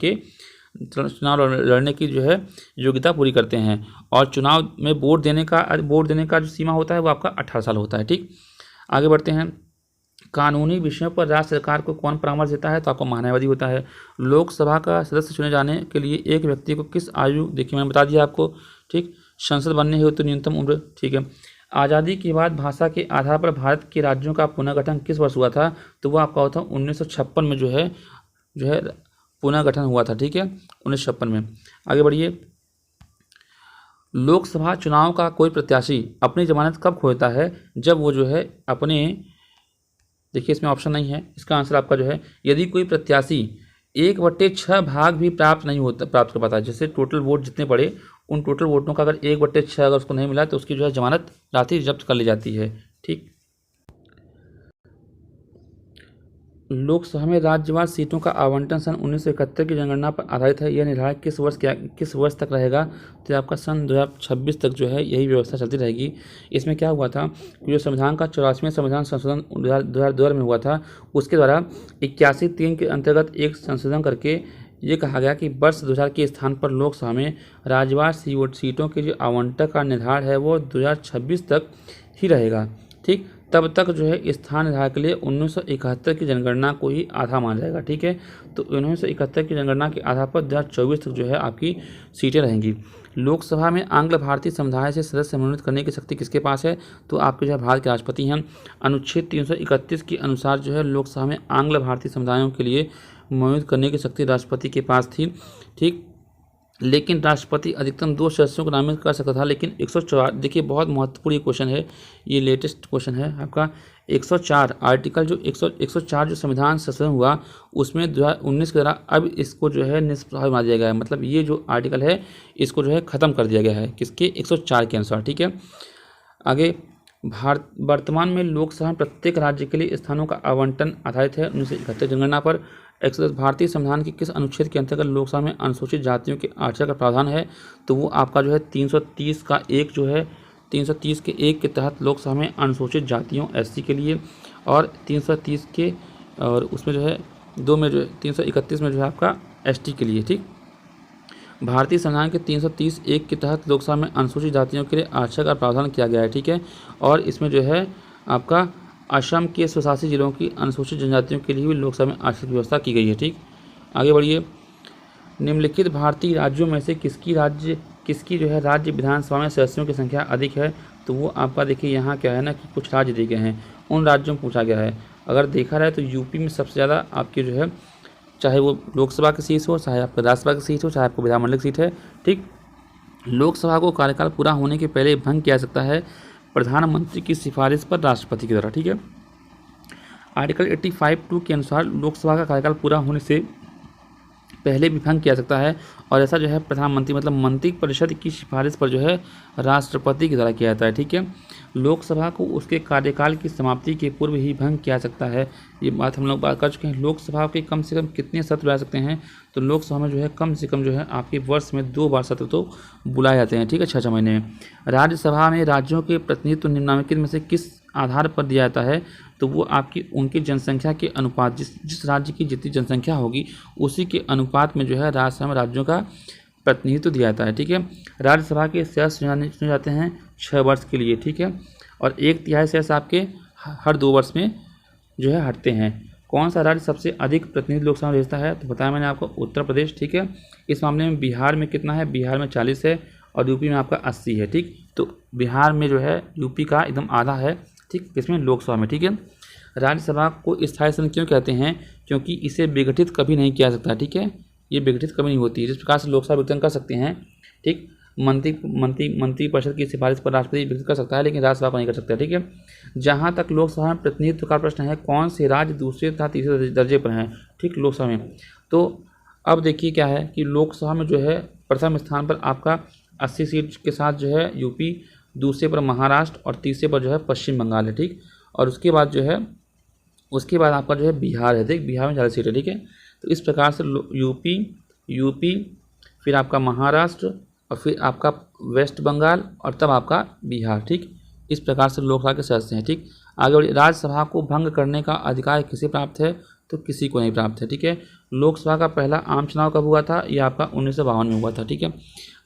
की जो है योग्यता पूरी करते हैं। और चुनाव में वोट देने का जो सीमा होता है वो आपका 18 साल होता है। ठीक, आगे बढ़ते हैं। कानूनी विषयों पर राज्य सरकार को कौन परामर्श देता है? तो आपको महान्यायवादी होता है। लोकसभा का सदस्य चुने जाने के लिए एक व्यक्ति को किस आयु, देखिए मैंने बता दिया आपको। ठीक, संसद बनने हेतु तो न्यूनतम उम्र। ठीक है, आज़ादी के बाद भाषा के आधार पर भारत के राज्यों का पुनर्गठन किस वर्ष हुआ था? तो वह आपका हुआ था 1956 में जो है पुनर्गठन हुआ था। ठीक है, 1956 में। आगे बढ़िए। लोकसभा चुनाव का कोई प्रत्याशी अपनी जमानत कब खो देता है? जब वो जो है अपने, देखिए इसमें ऑप्शन नहीं है, इसका आंसर आपका जो है यदि कोई प्रत्याशी 1/6 भाग भी प्राप्त कर पाता है। जैसे टोटल वोट जितने पड़े उन टोटल वोटों का अगर 1/6 अगर उसको नहीं मिला तो उसकी जो है जमानत रात ही जब्त कर ली जाती है। ठीक, लोकसभा में राज्यवार सीटों का आवंटन सन 1971 की जनगणना पर आधारित है। यह निर्धारित किस वर्ष तक रहेगा? तो आपका सन 2026 तक जो है यही व्यवस्था चलती रहेगी। इसमें क्या हुआ था कि जो संविधान का 84वां संविधान संशोधन 2002 में हुआ था उसके द्वारा 81(3) के अंतर्गत एक संशोधन करके ये कहा गया कि वर्ष 2000 के स्थान पर लोकसभा में राज्यवार सीटों के जो आवंटन का निर्धारण है वो 2026 तक ही रहेगा। ठीक, तब तक जो है स्थान निर्धारण के लिए 1971 की जनगणना को ही आधार माना जाएगा। ठीक है, तो 1971 की जनगणना के आधार पर 2024 तक जो है आपकी सीटें रहेंगी। लोकसभा में आंग्ल भारतीय समुदाय से सदस्य मनोनीत करने की शक्ति किसके पास है? तो आपके जो है भारत के राष्ट्रपति हैं। अनुच्छेद 331 के अनुसार जो है लोकसभा में आंग्ल भारतीय समुदायों के लिए मनोनीत करने की शक्ति राष्ट्रपति के पास थी, ठीक। लेकिन राष्ट्रपति अधिकतम 2 सदस्यों को नामित कर सकता था, लेकिन 104, देखिए बहुत महत्वपूर्ण ये क्वेश्चन है, ये लेटेस्ट क्वेश्चन है आपका। 104 आर्टिकल जो 104 जो संविधान संशोधन हुआ उसमें 2019 के द्वारा अब इसको जो है निष्प्रभावी बना दिया गया है। मतलब ये जो आर्टिकल है इसको जो है ख़त्म कर दिया गया है, किसके? 104 के अनुसार, ठीक है। आगे, वर्तमान में लोकसभा में प्रत्येक राज्य के लिए स्थानों का आवंटन आधारित है 1971 जनगणना पर। 110 भारतीय संविधान के किस अनुच्छेद के अंतर्गत लोकसभा में अनुसूचित जातियों के आरक्षण का प्रावधान है? तो वो आपका जो है 330 का एक जो है 330 के एक के तहत लोकसभा में अनुसूचित जातियों SC के लिए, और 330 के और उसमें जो है 2 में जो है 331 में जो है आपका ST के लिए, ठीक। भारतीय संविधान के 330 एक के तहत लोकसभा में अनुसूचित जातियों के लिए आरक्षण का प्रावधान किया गया है, ठीक है। और इसमें जो है आपका असम के स्वशासी जिलों की अनुसूचित जनजातियों के लिए भी लोकसभा में आरक्षण की व्यवस्था की गई है, ठीक। आगे बढ़िए। निम्नलिखित भारतीय राज्यों में से किसकी जो है राज्य विधानसभा में सदस्यों की संख्या अधिक है? तो वो आपका देखिए यहाँ क्या है ना कि कुछ राज्य दिए गए हैं, उन राज्यों में पूछा गया है। अगर देखा जाए तो यूपी में सबसे ज़्यादा आपकी जो है, चाहे वो लोकसभा की सीट हो, चाहे आपका राज्यसभा की सीट हो, चाहे आपको विधानमंडल की सीट है, ठीक। लोकसभा को कार्यकाल पूरा होने के पहले भंग किया जा सकता है प्रधानमंत्री की सिफारिश पर राष्ट्रपति के द्वारा, ठीक है। आर्टिकल 85(2) के अनुसार लोकसभा का कार्यकाल पूरा होने से पहले भी भंग किया जा सकता है, और ऐसा जो है प्रधानमंत्री मतलब मंत्रिपरिषद की सिफारिश पर जो है राष्ट्रपति के द्वारा किया जाता है, ठीक है। लोकसभा को उसके कार्यकाल की समाप्ति के पूर्व ही भंग किया जा सकता है, ये बात हम लोग बात कर चुके हैं। लोकसभा के कम से कम कितने सत्र बुला सकते हैं? तो लोकसभा में जो है कम से कम जो है आपके वर्ष में 2 बार सत्र तो बुलाए जाते हैं, ठीक है, 6 महीने में। राज्यसभा में राज्यों के प्रतिनिधित्व निम्नलिखित में से किस आधार पर दिया जाता है? तो वो आपकी उनकी जनसंख्या के अनुपात, जिस राज्य की जितनी जनसंख्या होगी उसी के अनुपात में जो है राज्यसभा में राज्यों का प्रतिनिधित्व दिया जाता है, ठीक है। राज्यसभा के सदस्य चुने जाते हैं 6 वर्ष के लिए, ठीक है, और 1/3 सदस्य आपके हर 2 वर्ष में जो है हटते हैं। कौन सा राज्य सबसे अधिक प्रतिनिधि लोकसभा में भेजता है? तो बताया मैंने आपको, उत्तर प्रदेश, ठीक है। इस मामले में बिहार में कितना है? बिहार में 40 है और यूपी में आपका 80 है, ठीक। तो बिहार में जो है यूपी का एकदम आधा है, ठीक, इसमें लोकसभा में, ठीक है। राज्यसभा को स्थायी सदन क्यों कहते हैं? क्योंकि इसे विघटित कभी नहीं किया सकता, ठीक है, ये विघटित कभी नहीं होती। जिस प्रकार से लोकसभा विघटन कर सकते हैं, ठीक, मंत्रिपरिषद की सिफारिश पर राष्ट्रपति विघटित कर सकता है, लेकिन राज्यसभा को नहीं कर सकता, ठीक है। जहाँ तक लोकसभा में प्रतिनिधित्व का प्रश्न है, कौन से राज्य दूसरे तथा तीसरे दर्जे पर हैं, ठीक, लोकसभा में? तो अब देखिए क्या है कि लोकसभा में जो है प्रथम स्थान पर आपका 80 सीट के साथ जो है यूपी, दूसरे पर महाराष्ट्र और तीसरे पर जो है पश्चिम बंगाल है, ठीक। और उसके बाद आपका जो है बिहार है, ठीक, बिहार में 40 सीट है, ठीक है। तो इस प्रकार से यूपी फिर आपका महाराष्ट्र और फिर आपका वेस्ट बंगाल और तब आपका बिहार, ठीक। इस प्रकार से लोकसभा के सदस्य हैं, ठीक। आगे बढ़िए। राज्यसभा को भंग करने का अधिकार किसे प्राप्त है? तो किसी को नहीं प्राप्त है, ठीक है। लोकसभा का पहला आम चुनाव कब हुआ था? ये आपका 1952 में हुआ था, ठीक है।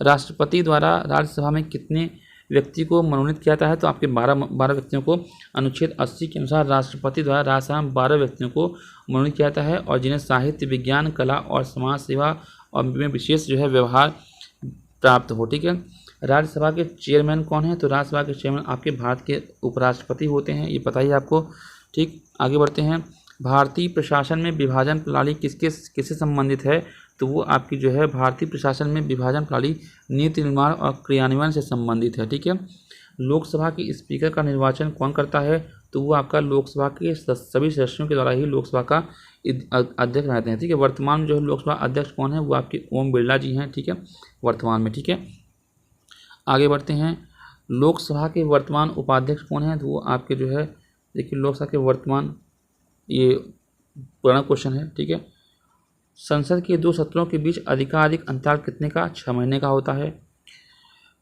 राष्ट्रपति द्वारा राज्यसभा में कितने व्यक्ति को मनोनीत किया जाता है? तो आपके 12 व्यक्तियों को। अनुच्छेद 80 के अनुसार राष्ट्रपति द्वारा राज्यसभा में 12 व्यक्तियों को मनोनीत किया जाता है, और जिन्हें साहित्य, विज्ञान, कला और समाज सेवा और में विशेष जो है व्यवहार प्राप्त हो, ठीक है। राज्यसभा के चेयरमैन कौन है? तो राज्यसभा के चेयरमैन आपके भारत के उपराष्ट्रपति होते हैं, ये पता ही आपको, ठीक। आगे बढ़ते हैं। भारतीय प्रशासन में विभाजन प्रणाली किससे संबंधित है? तो वो आपकी जो है भारतीय प्रशासन में विभाजन प्रणाली नीति निर्माण और क्रियान्वयन से संबंधित है, ठीक है। लोकसभा के स्पीकर का निर्वाचन कौन करता है? तो वो आपका लोकसभा के सभी सदस्यों के द्वारा ही लोकसभा का अध्यक्ष रहते हैं, ठीक है। वर्तमान में जो है लोकसभा अध्यक्ष कौन है? वो आपके ओम बिरला जी हैं, ठीक है, वर्तमान में, ठीक है। आगे बढ़ते हैं। लोकसभा के वर्तमान उपाध्यक्ष कौन है? तो वो आपके जो है देखिए लोकसभा के वर्तमान, ये पुराना क्वेश्चन है, ठीक है। संसद के 2 सत्रों के बीच अधिकाधिक अंतराल कितने का? 6 महीने का होता है।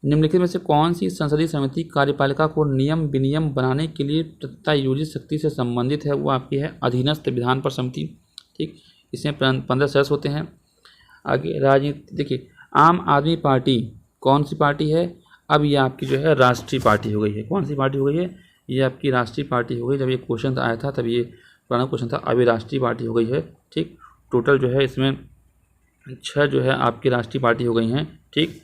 निम्नलिखित में से कौन सी संसदीय समिति कार्यपालिका को नियम विनियम बनाने के लिए प्रत्यायोजित शक्ति से संबंधित है? वो आपकी है अधीनस्थ विधान पर समिति, ठीक। इसमें 15 सदस्य होते हैं। आगे राजनीति देखिए, आम आदमी पार्टी कौन सी पार्टी है? अब ये आपकी जो है राष्ट्रीय पार्टी हो गई है। कौन सी पार्टी हो गई है? ये आपकी राष्ट्रीय पार्टी हो गई। जब ये क्वेश्चन आया था तब ये पुराना क्वेश्चन था, अभी राष्ट्रीय पार्टी हो गई है, ठीक। टोटल जो है इसमें 6 जो है आपकी राष्ट्रीय पार्टी हो गई हैं, ठीक।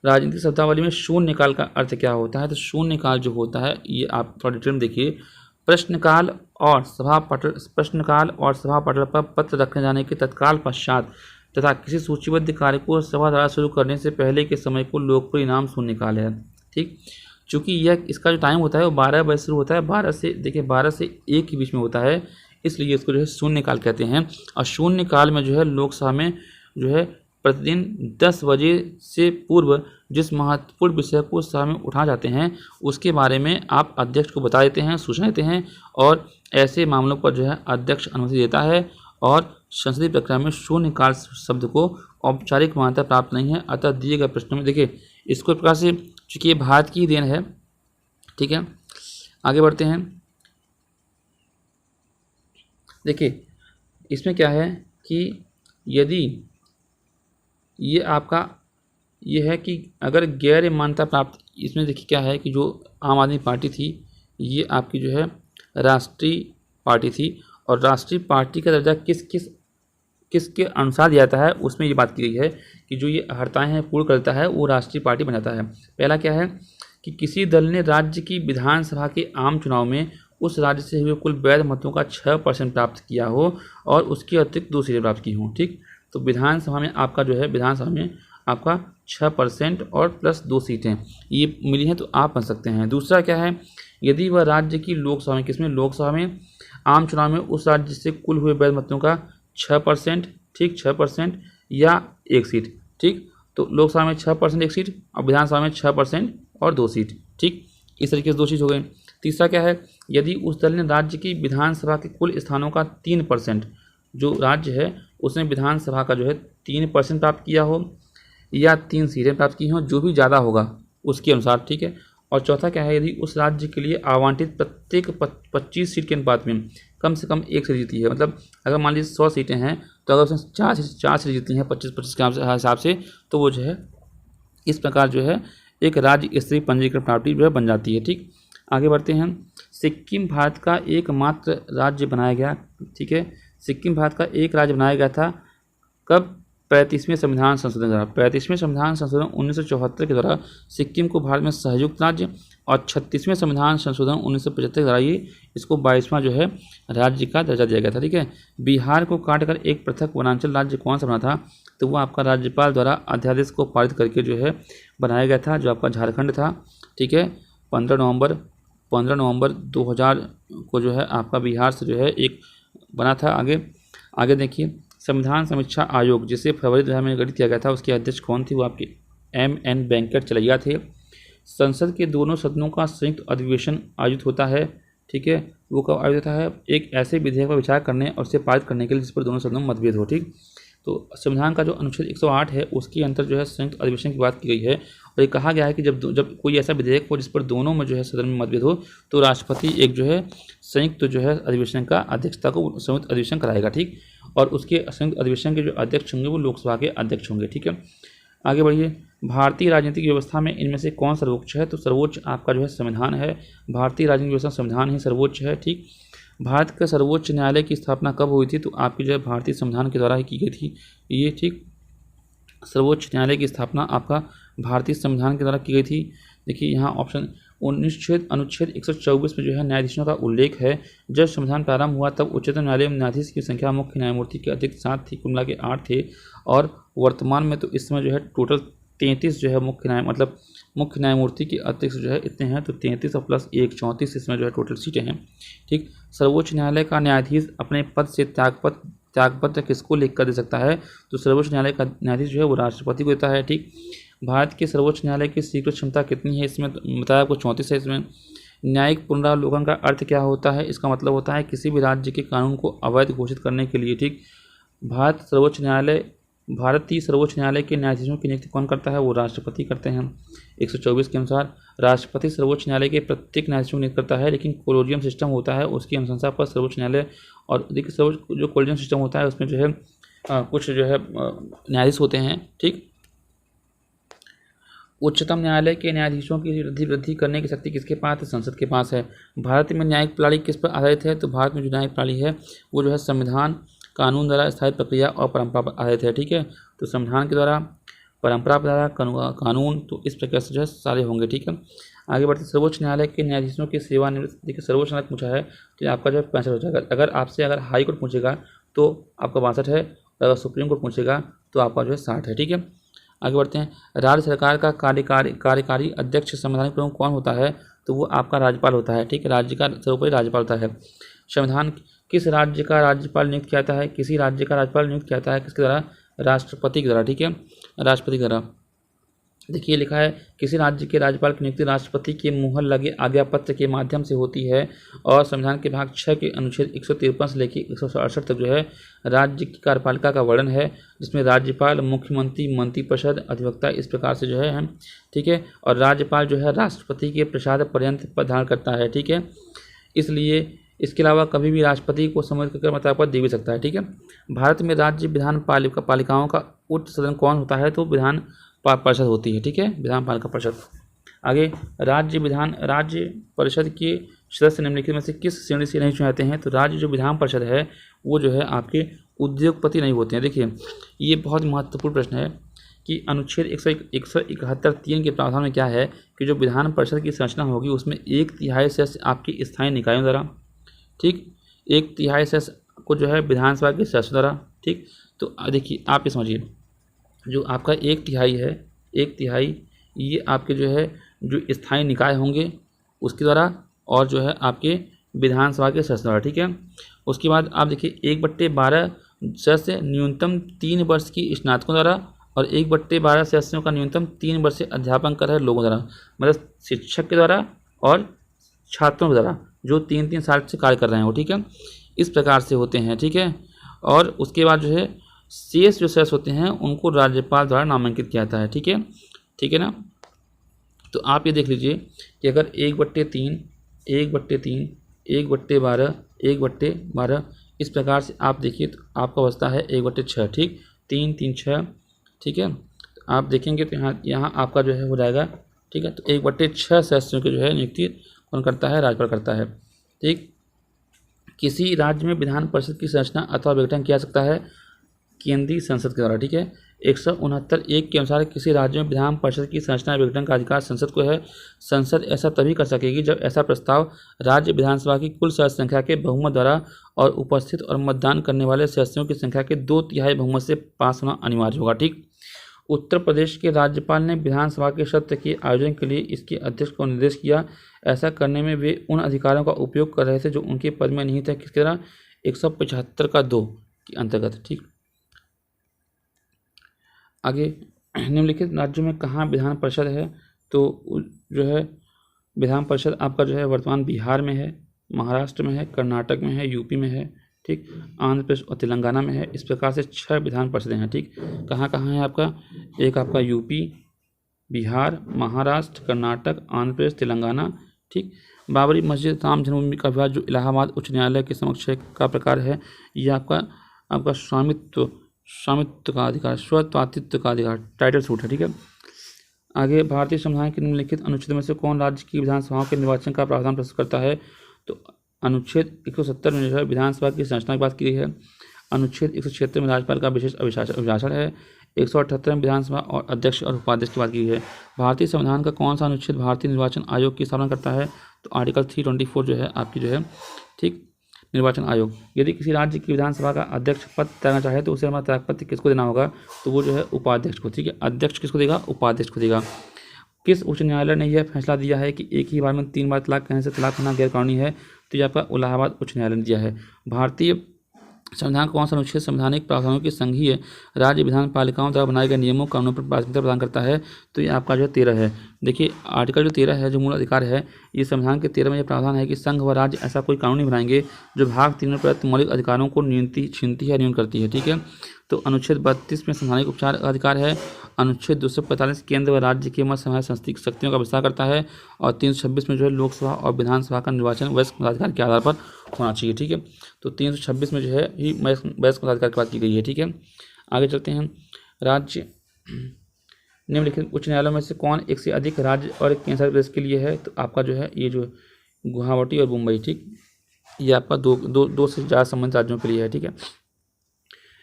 राजनीतिक शब्दावली में शून्यकाल का अर्थ क्या होता है? तो शून्यकाल जो होता है, ये आप थोड़ा डिटेल में देखिए। प्रश्नकाल और सभा पटल पर पत्र रखे जाने के तत्काल पश्चात तथा किसी सूचीबद्ध कार्य को सभा द्वारा शुरू करने से पहले के समय को लोकप्रिय नाम शून्यकाल है। ठीक, चूँकि यह इसका जो टाइम होता है वो 12 बजे शुरू होता है, 12 से 1 के बीच में होता है, इसलिए इसको जो है शून्यकाल कहते हैं। और शून्यकाल में जो है लोकसभा में जो है प्रतिदिन 10 बजे से पूर्व जिस महत्वपूर्ण विषय को सभा में उठाए जाते हैं उसके बारे में आप अध्यक्ष को बता देते हैं, सूचना देते हैं, और ऐसे मामलों पर जो है अध्यक्ष अनुमति देता है। और संसदीय प्रक्रिया में शून्यकाल शब्द को औपचारिक मान्यता प्राप्त नहीं है। अतः दिए गए प्रश्नों में देखिए इसको प्रकार से, चूँकि ये भारत की देन है, ठीक है, आगे बढ़ते हैं। देखिए इसमें क्या है कि यदि ये आपका ये है कि अगर गैर मान्यता प्राप्त, इसमें देखिए क्या है कि जो आम आदमी पार्टी थी ये आपकी जो है राष्ट्रीय पार्टी थी, और राष्ट्रीय पार्टी का दर्जा किसके अनुसार दिया जाता है उसमें ये बात की गई है कि जो ये अर्हताएँ हैं पूर्ण करता है वो राष्ट्रीय पार्टी बन जाता है। पहला क्या है कि किसी दल ने राज्य की विधानसभा के आम चुनाव में उस राज्य से हुए कुल वैध मतों का 6% प्राप्त किया हो और उसके अतिरिक्त 2 सीटें प्राप्त की हों। ठीक, तो विधानसभा में आपका जो है विधानसभा में आपका 6% और प्लस 2 सीटें ये मिली हैं तो आप बन सकते हैं। दूसरा क्या है, यदि वह राज्य की लोकसभा में, किसमें, लोकसभा में आम चुनाव में उस राज्य से कुल हुए वैध मतों का 6%, ठीक, 6% या 1 सीट। ठीक, तो लोकसभा में 6% 1 सीट और विधानसभा में 6% और 2 सीट। ठीक, इस तरीके से 2 सीट हो गई। तीसरा क्या है, यदि उस दल ने राज्य की विधानसभा के कुल स्थानों का 3%, जो राज्य है उसने विधानसभा का जो है 3% प्राप्त किया हो या 3 सीटें प्राप्त की हों, जो भी ज़्यादा होगा उसके अनुसार। ठीक है, और चौथा क्या है, यदि उस राज्य के लिए आवंटित प्रत्येक 25 सीट के अनुपात में कम से कम 1 सीट जीती है। मतलब अगर मान लीजिए 100 सीटें हैं तो अगर उसने 4 सीट जीती हैं 25-25 के हिसाब से, तो वो जो है इस प्रकार जो है एक राज्य स्तरीय पंजीकरण पार्टी जो है बन जाती है। ठीक, आगे बढ़ते हैं। सिक्किम भारत का एकमात्र राज्य बनाया गया। ठीक है, सिक्किम भारत का एक राज्य बनाया गया था कब? 35वें संविधान संशोधन द्वारा। 35वें संविधान संशोधन 1974 के द्वारा सिक्किम को भारत में संयुक्त राज्य, और 36वें संविधान संशोधन 1975 के द्वारा ये इसको 22वां जो है राज्य का दर्जा दिया गया था। ठीक है, बिहार को काटकर एक पृथक वनांचल राज्य कौन सा बना था? तो वो आपका राज्यपाल द्वारा अध्यादेश को पारित करके जो है बनाया गया था, जो आपका झारखंड था। ठीक है, 15 नवंबर 2000 को जो है आपका बिहार से जो है एक बना था। आगे देखिए, संविधान समीक्षा आयोग जिसे फरवरी 2000 में गठित किया गया था उसके अध्यक्ष कौन थे? वो आपके M.N. वेंकट चलैया थे। संसद के दोनों सदनों का संयुक्त अधिवेशन आयोजित होता है। ठीक है, वो कब आयोजित होता है? एक ऐसे विधेयक पर विचार करने और उसे पारित करने के लिए जिस पर दोनों सदनों में मतभेद हो। ठीक, तो संविधान का जो अनुच्छेद 108 है उसके अंतर जो है संयुक्त अधिवेशन की बात की गई है, और ये कहा गया है कि जब कोई ऐसा विधेयक हो जिस पर दोनों में जो है सदन में मतभेद हो तो राष्ट्रपति एक जो है संयुक्त जो है अधिवेशन का अध्यक्षता को संयुक्त अधिवेशन कराएगा। ठीक, और उसके संयुक्त अधिवेशन के जो अध्यक्ष होंगे वो लोकसभा के अध्यक्ष होंगे। ठीक है, आगे बढ़िए। भारतीय राजनीतिक व्यवस्था में इनमें से कौन सर्वोच्च है? तो सर्वोच्च आपका जो है संविधान है। भारतीय राजनीतिक व्यवस्था संविधान ही सर्वोच्च है। ठीक, भारत के सर्वोच्च न्यायालय की स्थापना कब हुई थी? तो आपकी जो है भारतीय संविधान के द्वारा ही की गई थी ये। ठीक, सर्वोच्च न्यायालय की स्थापना आपका भारतीय संविधान के द्वारा की गई थी। देखिए यहाँ ऑप्शन अनुच्छेद 124 में जो है न्यायाधीशों का उल्लेख है। जब संविधान प्रारंभ हुआ तब उच्चतम न्यायालय में न्यायाधीश की संख्या मुख्य न्यायमूर्ति के अतिरिक्त 7 थी, कुल मिला के 8 थे, और वर्तमान में तो इस समय जो है टोटल 33 जो है मुख्य न्यायमूर्ति के अतिरिक्त जो है इतने हैं, तो 33 और प्लस 1 34 इसमें जो है टोटल सीटें हैं। ठीक, सर्वोच्च न्यायालय का न्यायाधीश अपने पद से त्यागपत्र किसको लिख कर दे सकता है? तो सर्वोच्च न्यायालय का न्यायाधीश जो है वो राष्ट्रपति को देता है। ठीक, भारत के सर्वोच्च न्यायालय की स्वीकृत क्षमता कितनी है? इसमें बताया आपको 34 है। इसमें न्यायिक पुनरावलोकन का अर्थ क्या होता है? इसका मतलब होता है किसी भी राज्य के कानून को अवैध घोषित करने के लिए। ठीक, भारतीय सर्वोच्च न्यायालय के न्यायाधीशों की नियुक्ति कौन करता है? वो राष्ट्रपति करते हैं। 124 के अनुसार राष्ट्रपति सर्वोच्च न्यायालय के प्रत्येक न्यायाधीशों को नियुक्त करता है, लेकिन कोलेजियम सिस्टम होता है उसकी अनुशंसा पर सर्वोच्च न्यायालय, और देखिए जो कोलेजियम सिस्टम होता है उसमें जो है कुछ जो है न्यायाधीश होते हैं। ठीक, उच्चतम न्यायालय के न्यायाधीशों की वृद्धि करने की शक्ति किसके पास है? संसद के पास है। भारत में न्यायिक प्रणाली किस पर आधारित है? तो भारत में जो न्यायिक प्रणाली है वो जो है संविधान, कानून द्वारा स्थायी प्रक्रिया और परंपरा पर आधारित है। ठीक है, तो संविधान के द्वारा, परंपरा द्वारा कानून, तो इस प्रकार से जो है सारे होंगे। ठीक है, आगे बढ़ते सर्वोच्च न्यायालय के न्यायाधीशों की सेवानिवृत्त। देखिए सर्वोच्च न्यायालय पूछा है तो आपका जो है 65 हो जाएगा। अगर आपसे हाई कोर्ट पूछेगा तो आपका 62 है, अगर सुप्रीम कोर्ट पूछेगा तो आपका जो है 60 है। ठीक है, आगे बढ़ते हैं। राज्य सरकार का कार्यकारी अध्यक्ष संवैधानिक प्रमुख कौन होता है? तो वो आपका राज्यपाल होता है। ठीक है, राज्य का सर्वोपरि राज्यपाल होता है। संविधान किस राज्य का राज्यपाल नियुक्त किया जाता है? किसी राज्य का राज्यपाल नियुक्त किया जाता है किसके द्वारा? राष्ट्रपति के द्वारा। ठीक है, राष्ट्रपति के द्वारा। देखिए लिखा है किसी राज्य के राज्यपाल की नियुक्ति राष्ट्रपति के मुहर लगे आज्ञा पत्र के माध्यम से होती है और संविधान के भाग 6 के अनुच्छेद 153 से लेकर 168 तक जो है राज्य की कार्यपालिका का वर्णन है, जिसमें राज्यपाल, मुख्यमंत्री, मंत्रिपरिषद, अधिवक्ता इस प्रकार से जो है ठीक है, और राज्यपाल जो है राष्ट्रपति के प्रसाद पर्यंत पद धारण करता है। ठीक है, इसलिए इसके अलावा कभी भी राष्ट्रपति को संबोधित कर मतलब पद दे भी सकता है। ठीक है, भारत में राज्य विधान पालिकाओं का उच्च सदन कौन होता है? तो विधान परिषद होती है। ठीक है, विधान पालिका परिषद। आगे राज्य परिषद के सदस्य निम्नलिखित में से किस श्रेणी से नहीं चुने जाते हैं? तो राज्य जो विधान परिषद है वो जो है आपके उद्योगपति नहीं होते हैं। देखिए ये बहुत महत्वपूर्ण प्रश्न है कि अनुच्छेद 171(3) के प्रावधान में क्या है कि जो विधान परिषद की संरचना होगी उसमें 1/3 सदस्य आपकी स्थानीय निकायों द्वारा, ठीक, 1/3 सदस्य को जो है विधानसभा के सदस्यों द्वारा। ठीक, तो देखिए आप ये समझिए जो आपका 1/3 है, 1/3 ये आपके जो है जो स्थानीय निकाय होंगे उसके द्वारा और जो है आपके विधानसभा के सदस्य द्वारा। ठीक है, उसके बाद आप देखिए 1/12 सदस्य न्यूनतम 3 वर्ष की स्नातकों द्वारा और 1/12 सदस्यों का न्यूनतम 3 वर्ष से अध्यापन कर रहे लोगों द्वारा, मतलब शिक्षक के द्वारा और छात्रों के द्वारा जो 3-3 साल से कार्य कर रहे हैं वो। ठीक है, इस प्रकार से होते हैं। ठीक है, और उसके बाद जो है शेष जो सदस्य होते हैं उनको राज्यपाल द्वारा नामांकित किया जाता है। ठीक है, ठीक है ना। तो आप ये देख लीजिए कि अगर 1/3, 1/3, 1/12, 1/12 इस प्रकार से आप देखिए तो आपका बचता है 1/6। ठीक, 3, 3, 6। ठीक है, तो आप देखेंगे तो यहाँ आपका जो है हो जाएगा। ठीक है, तो 1/6 सदस्यों की जो है नियुक्ति कौन करता है? राज्यपाल करता है। ठीक, किसी राज्य में विधान परिषद की संरचना अथवा विघटन किया जा सकता है केंद्रीय संसद के द्वारा। ठीक है, 169(1) के अनुसार किसी राज्य में विधान परिषद की संरचना विघटन का अधिकार संसद को है। संसद ऐसा तभी कर सकेगी जब ऐसा प्रस्ताव राज्य विधानसभा की कुल सदस्य संख्या के बहुमत द्वारा और उपस्थित और मतदान करने वाले सदस्यों की संख्या के 2/3 बहुमत से पास होना अनिवार्य होगा। ठीक, उत्तर प्रदेश के राज्यपाल ने विधानसभा के सत्र के आयोजन के लिए इसके अध्यक्ष को निर्देश किया। ऐसा करने में वे उन अधिकारों का उपयोग कर रहे थे जो उनके पद में नहीं थे। किसके द्वारा? 175(2) के अंतर्गत। ठीक, आगे निम्नलिखित राज्यों में कहाँ विधान परिषद है? तो जो है विधान परिषद आपका जो है वर्तमान बिहार में है, महाराष्ट्र में है, कर्नाटक में है, यूपी में है, ठीक, आंध्र प्रदेश और तेलंगाना में है। इस प्रकार से 6 विधान परिषदें हैं। ठीक, कहाँ कहाँ है आपका? एक आपका यूपी, बिहार, महाराष्ट्र, कर्नाटक, आंध्र प्रदेश, तेलंगाना। ठीक, बाबरी मस्जिद राम जन्मभूमि का विवाद जो इलाहाबाद उच्च न्यायालय के समक्ष का प्रकार है, ये आपका स्वामित्व का अधिकार, स्वत्वातित्व का अधिकार, टाइटल सूट है। ठीक है, आगे भारतीय संविधान के निम्नलिखित अनुच्छेद में से कौन राज्य की विधानसभाओं के निर्वाचन का प्रावधान प्रस्तुत करता है? तो अनुच्छेद 170 में जो है विधानसभा की संरचना की बात की गई है। अनुच्छेद 176 में राज्यपाल का विशेष अभिभाषण है। 178 में विधानसभा और अध्यक्ष और उपाध्यक्ष की बात की गई है। भारतीय संविधान का कौन सा अनुच्छेद भारतीय निर्वाचन आयोग की स्थापना करता है? तो आर्टिकल 324 जो है आपकी जो है ठीक, निर्वाचन आयोग। यदि किसी राज्य की विधानसभा का अध्यक्ष पद त्यागना चाहे तो उसे हमारा त्यागपत्र किसको देना होगा? तो वो जो है उपाध्यक्ष को। ठीक है, अध्यक्ष किसको देगा? उपाध्यक्ष को देगा। किस उच्च न्यायालय ने यह फैसला दिया है कि एक ही बार में 3 बार तलाक कहने से तलाक होना गैरकानूनी है? तो ये आपका इलाहाबाद उच्च न्यायालय ने दिया है। भारतीय संविधान कौन सा अनुच्छेद संवैधानिक प्रावधानों की संघीय राज्य विधान पालिकाओं द्वारा बनाए गए नियमों कानूनों पर प्राथमिकता प्रदान करता है? तो ये आपका जो 13 है। देखिए आर्टिकल जो 13 है, जो मूल अधिकार है, ये संविधान के 13 में यह प्रावधान है कि संघ व राज्य ऐसा कोई कानून नहीं बनाएंगे जो भाग 3 में प्रदत्त मौलिक अधिकारों को छीनती है, न्यून करती है। ठीक है, तो अनुच्छेद 32 में संवैधानिक उपचार का अधिकार है। अनुच्छेद 245 केंद्र व राज्य के मत समाज शक्तियों का विस्तार करता है। और 326 में जो है लोकसभा और विधानसभा का निर्वाचन वयस्क मताधिकार के आधार पर होना चाहिए। ठीक है, तो 326 में जो है ही वयस्क मताधिकार की बात की गई है। ठीक है, आगे चलते हैं। राज्य निम्नलिखित उच्च न्यायालयों में से कौन एक से अधिक राज्य और केंद्र प्रदेश के लिए है? तो आपका जो है ये जो गुवाहाटी और मुंबई। ठीक, ये आपका दो से ज़्यादा संबंधित राज्यों के लिए है। ठीक है,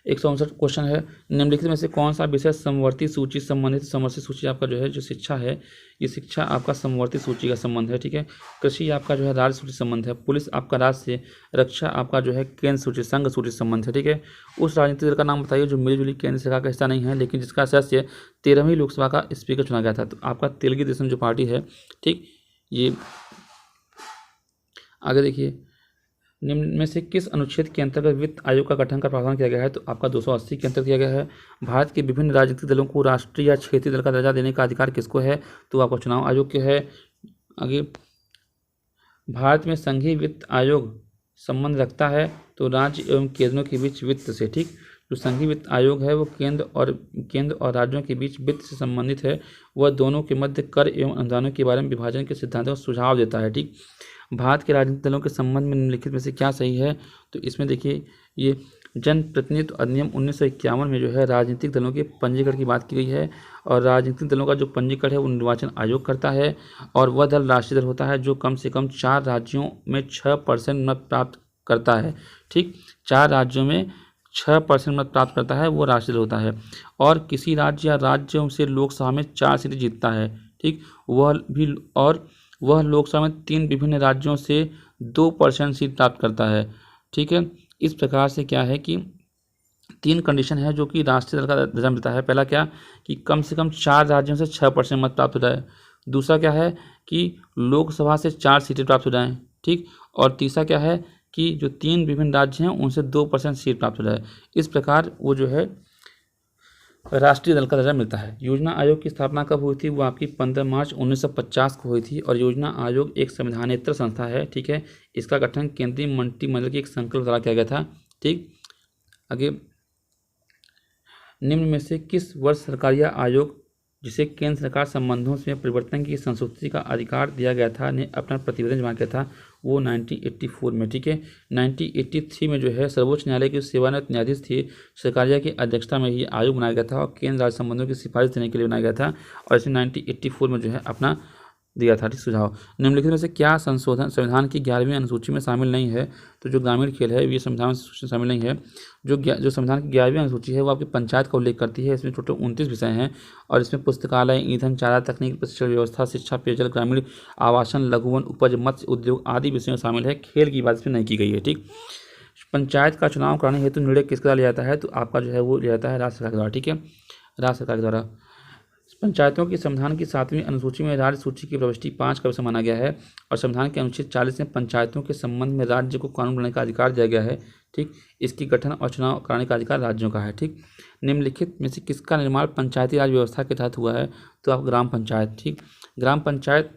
159 क्वेश्चन है, निम्नलिखित में से कौन सा विषय समवर्ती सूची संबंधित। समवर्ती सूची आपका जो है जो शिक्षा है, ये शिक्षा आपका समवर्ती सूची का संबंध है, ठीक है। कृषि आपका जो है राज्य सूची संबंध है। पुलिस आपका राज्य से, रक्षा आपका जो है केंद्र सूची संघ सूची संबंध है, ठीक है। उस राजनीतिक दल का नाम बताइए जो मिलीजुली केंद्र सरकार का हिस्सा नहीं है लेकिन जिसका सदस्य 13वीं लोकसभा का स्पीकर चुना गया था। तो आपका तेलुगु देशम जो पार्टी है, ठीक। ये आगे देखिए, निम्न में से किस अनुच्छेद के अंतर्गत वित्त आयोग का गठन का प्रावधान किया गया है। तो आपका 280 के अंतर्गत किया गया है। भारत के विभिन्न राजनीतिक दलों को राष्ट्रीय या क्षेत्रीय दल का दर्जा देने का अधिकार किसको है। तो आपका चुनाव आयोग के है। आगे, भारत में संघीय वित्त आयोग संबंध रखता है तो राज्य एवं केंद्रों के बीच वित्त से, ठीक। जो संघीय वित्त आयोग है वो केंद्र और राज्यों के बीच वित्त से संबंधित है। वह दोनों के मध्य कर एवं अनुदानों के बारे में विभाजन के सिद्धांतों का सुझाव देता है, ठीक। भारत के राजनीतिक दलों के संबंध में निम्नलिखित में से क्या सही है। तो इसमें देखिए, ये जन प्रतिनिधित्व अधिनियम 1951 में जो है राजनीतिक दलों के पंजीकरण की बात की गई है और राजनीतिक दलों का जो पंजीकरण है वो निर्वाचन आयोग करता है और वह दल राष्ट्रीय दल होता है जो कम से कम 4 राज्यों में 6% मत प्राप्त करता है, ठीक। 4 राज्यों में 6% मत प्राप्त करता है वो राष्ट्रीय दल होता है और किसी राज्य या राज्यों से लोकसभा में 4 सीटें जीतता है, ठीक। वह लोकसभा में 3 विभिन्न राज्यों से 2% सीट प्राप्त करता है, ठीक है। इस प्रकार से क्या है कि 3 कंडीशन है जो कि राष्ट्रीय दल का दर्जा मिलता है। पहला क्या कि कम से कम 4 राज्यों से 6% मत प्राप्त हो जाए। दूसरा क्या है कि लोकसभा से 4 सीटें प्राप्त हो जाएं, ठीक। और तीसरा क्या है कि जो 3 विभिन्न राज्य हैं उनसे 2% सीट प्राप्त हो जाए। इस प्रकार वो जो है राष्ट्रीय दल का दर्जा मिलता है। योजना आयोग की स्थापना कब हुई थी। वो आपकी 15 मार्च 1950 को हुई थी और योजना आयोग एक संविधानेतर संस्था है, ठीक है। इसका गठन केंद्रीय मंत्रिमंडल की एक संकल्प द्वारा किया गया था, ठीक। आगे, निम्न में से किस वर्ष सरकारिया आयोग जिसे केंद्र सरकार संबंधों में परिवर्तन की संस्तुति का अधिकार दिया गया था ने अपना प्रतिवेदन जमा किया था। वो 1984 में, ठीक है। 1983 में जो है सर्वोच्च न्यायालय की सेवानिवृत्त न्यायाधीश थी सरकारिया की अध्यक्षता में ही आयोग बनाया गया था और केंद्र राज्य संबंधों की सिफारिश देने के लिए बनाया गया था और इसे 1984 में जो है अपना दिया था, ठीक। सुझाव, निम्नलिखित में से क्या संशोधन संविधान की 11वीं अनुसूची में शामिल नहीं है। तो जो ग्रामीण खेल है ये संविधान में शामिल नहीं है। जो संविधान की 11वीं अनुसूची है वो आपकी पंचायत का उल्लेख करती है। इसमें टोटल 29 विषय हैं और इसमें पुस्तकालय, ईंधन, चारा, तकनीकी प्रशिक्षण व्यवस्था, शिक्षा, पेयजल, ग्रामीण आवासन, लघुवन, उपज, मत्स्य उद्योग आदि विषयों में शामिल है। खेल की बात इसमें नहीं की गई है, ठीक। पंचायत का चुनाव कराने हेतु निर्णय किसके द्वारा लिया जाता है। तो आपका जो है वो लिया जाता है राज्य सरकार के द्वारा, ठीक है। राज्य सरकार के द्वारा पंचायतों की संविधान की 7वीं अनुसूची में राज्य सूची की प्रविष्टि 5 का विषय माना गया है और संविधान के अनुच्छेद 40 में पंचायतों के संबंध में राज्य को कानून बनाने का अधिकार दिया गया है, ठीक। इसकी गठन और चुनाव कराने का अधिकार राज्यों का है, ठीक। निम्नलिखित में से किसका निर्माण पंचायती राज व्यवस्था के तहत हुआ है। तो आप ग्राम पंचायत, ठीक। ग्राम पंचायत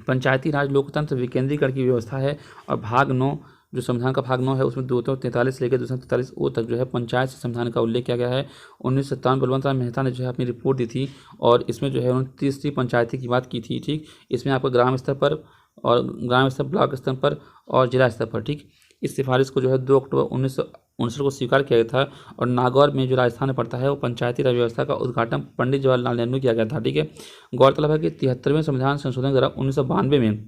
पंचायती राज लोकतंत्र विकेंद्रीकरण की व्यवस्था है और भाग 9 जो संविधान का भाग 9 है उसमें 243 से लेकर 243 ओ तक जो है पंचायत से संविधान का उल्लेख किया गया है। 1957 बलवंत राय मेहता ने जो है अपनी रिपोर्ट दी थी और इसमें जो है उन्होंने 30 पंचायती की बात की थी, ठीक। इसमें आपको ग्राम स्तर पर और ग्राम स्तर, ब्लॉक स्तर पर और जिला स्तर पर, ठीक। इस सिफारिश को जो है 2 अक्टूबर 1959 को स्वीकार किया गया था और नागौर में जो राजस्थान में पड़ता है वो पंचायती राज व्यवस्था का उद्घाटन पंडित जवाहरलाल नेहरू किया गया था, ठीक है। गौरतलब है कि 73वें संविधान संशोधन द्वारा 1992 में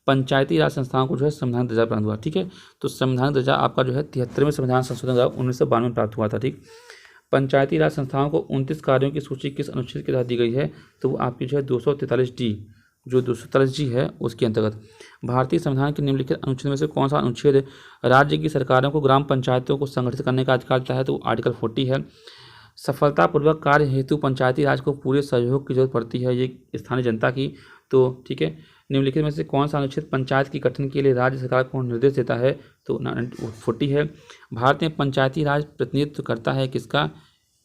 पंचायती राज संस्थाओं को जो है संविधान दर्जा प्राप्त हुआ, ठीक है। तो संविधान दर्जा आपका जो है 73वें संविधान संशोधन द्वारा 1992 में प्राप्त हुआ था, ठीक। पंचायती राज संस्थाओं को 29 कार्यों की सूची किस अनुच्छेद के तहत दी गई है। तो वो आपकी जो है 243D जो 243G है उसके अंतर्गत। भारतीय संविधान के निम्नलिखित अनुच्छेद में से कौन सा अनुच्छेद राज्य की सरकारों को ग्राम पंचायतों को संगठित करने का अधिकार देता है। तो आर्टिकल 40 है। सफलतापूर्वक कार्य हेतु पंचायती राज को पूरे सहयोग की जरूरत पड़ती है ये स्थानीय जनता की। तो ठीक है, निम्नलिखित में से कौन सा अनुच्छेद पंचायत की गठन के लिए राज्य सरकार को निर्देश देता है। तो 40 है। भारत में पंचायती राज प्रतिनिधित्व करता है किसका,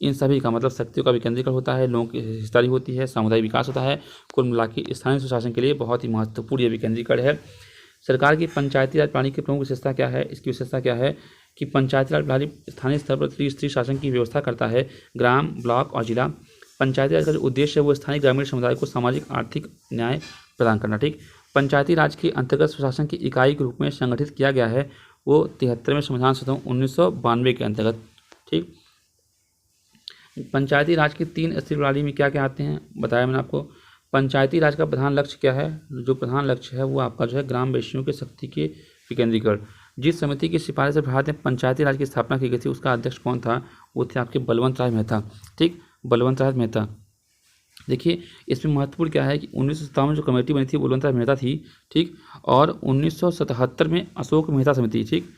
इन सभी का, मतलब शक्तियों का विकेंद्रीकरण होता है, लोगों की हिस्सेदारी होती है, सामुदायिक विकास होता है। कुल मिलाकर स्थानीय सुशासन के लिए बहुत ही महत्वपूर्ण ये विकेंद्रीकरण है। सरकार की पंचायती राज प्रणाली की प्रमुख विशेषता क्या है। इसकी विशेषता क्या है कि पंचायती राज प्रणाली स्थानीय स्तर पर त्रिस्तरीय शासन की व्यवस्था करता है, ग्राम, ब्लॉक और जिला। पंचायती राज का जो उद्देश्य है वो स्थानीय ग्रामीण समुदाय को सामाजिक आर्थिक न्याय प्रदान करना। ठीक, पंचायती राज के अंतर्गत स्वशासन की इकाई के रूप में संगठित किया गया है वो 73वें संविधान संशोधन 1992 के अंतर्गत। ठीक, पंचायती राज की 3 स्तरीय प्रणाली में क्या क्या आते हैं बताया मैंने आपको। पंचायती राज का प्रधान लक्ष्य क्या है? जो प्रधान लक्ष्य है वो आपका जो है ग्रामवासियों के शक्ति के विकेंद्रीकरण। जिस समिति की सिफारिश से भारत में पंचायती राज की स्थापना की गई थी उसका अध्यक्ष कौन था? वो थे आपके बलवंत राय मेहता। ठीक, बलवंत राय मेहता। देखिए इसमें महत्वपूर्ण क्या है कि 1957 में जो कमेटी बनी थी बलवंत राय मेहता थी। ठीक, और 1977 में अशोक मेहता समिति। ठीक,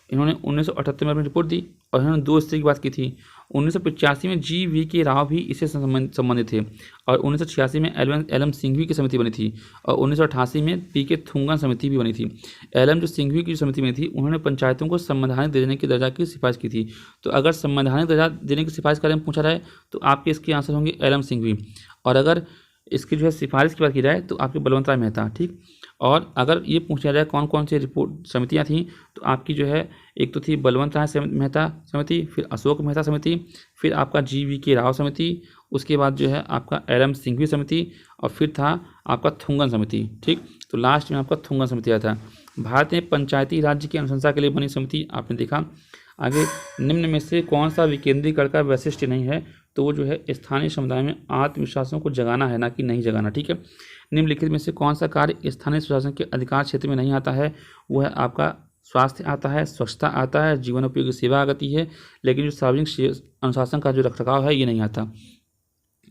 इन्होंने 1978 में अपनी रिपोर्ट दी और इन्होंने 2 स्तर की बात की थी। 1985 में GV.K. राव भी इससे संबंधित थे और 1986 में एल एम सिंघवी की समिति बनी थी और 1988 में PK थुंगन समिति भी बनी थी। एल एम जो सिंघवी की समिति बनी थी उन्होंने पंचायतों को संवैधानिक देने की दर्जा की सिफारिश की थी। तो अगर संवैधानिक दर्जा देने की सिफारिश के बारे में पूछा जाए तो आपके इसके आंसर होंगे एल एम सिंघवी, और अगर इसकी जो है सिफारिश की बात की जाए तो आपके बलवंत राय मेहता। ठीक, और अगर ये पूछा जाए कौन कौन सी रिपोर्ट समितियाँ थीं तो आपकी जो है एक तो थी बलवंत राय मेहता समिति, फिर अशोक मेहता समिति, फिर आपका GV.K. राव समिति, उसके बाद जो है आपका LM सिंघवी समिति और फिर था आपका थुंगन समिति। ठीक, तो लास्ट में आपका थुंगन समिति आया था। भारत में पंचायती राज्य की अनुशंसा के लिए बनी समिति आपने देखा। आगे निम्न में से कौन सा विकेंद्रीकरण का वैशिष्ट्य नहीं है? तो वो जो है स्थानीय समुदाय में आत्मविश्वासों को जगाना है, ना कि नहीं जगाना। ठीक है, निम्नलिखित में से कौन सा कार्य स्थानीय स्वशासन के अधिकार क्षेत्र में नहीं आता है? वो है आपका स्वास्थ्य आता है, स्वच्छता आता है, जीवन उपयोगी सेवा आती है, लेकिन जो सार्वजनिक अनुशासन का जो रखरखाव है ये नहीं आता।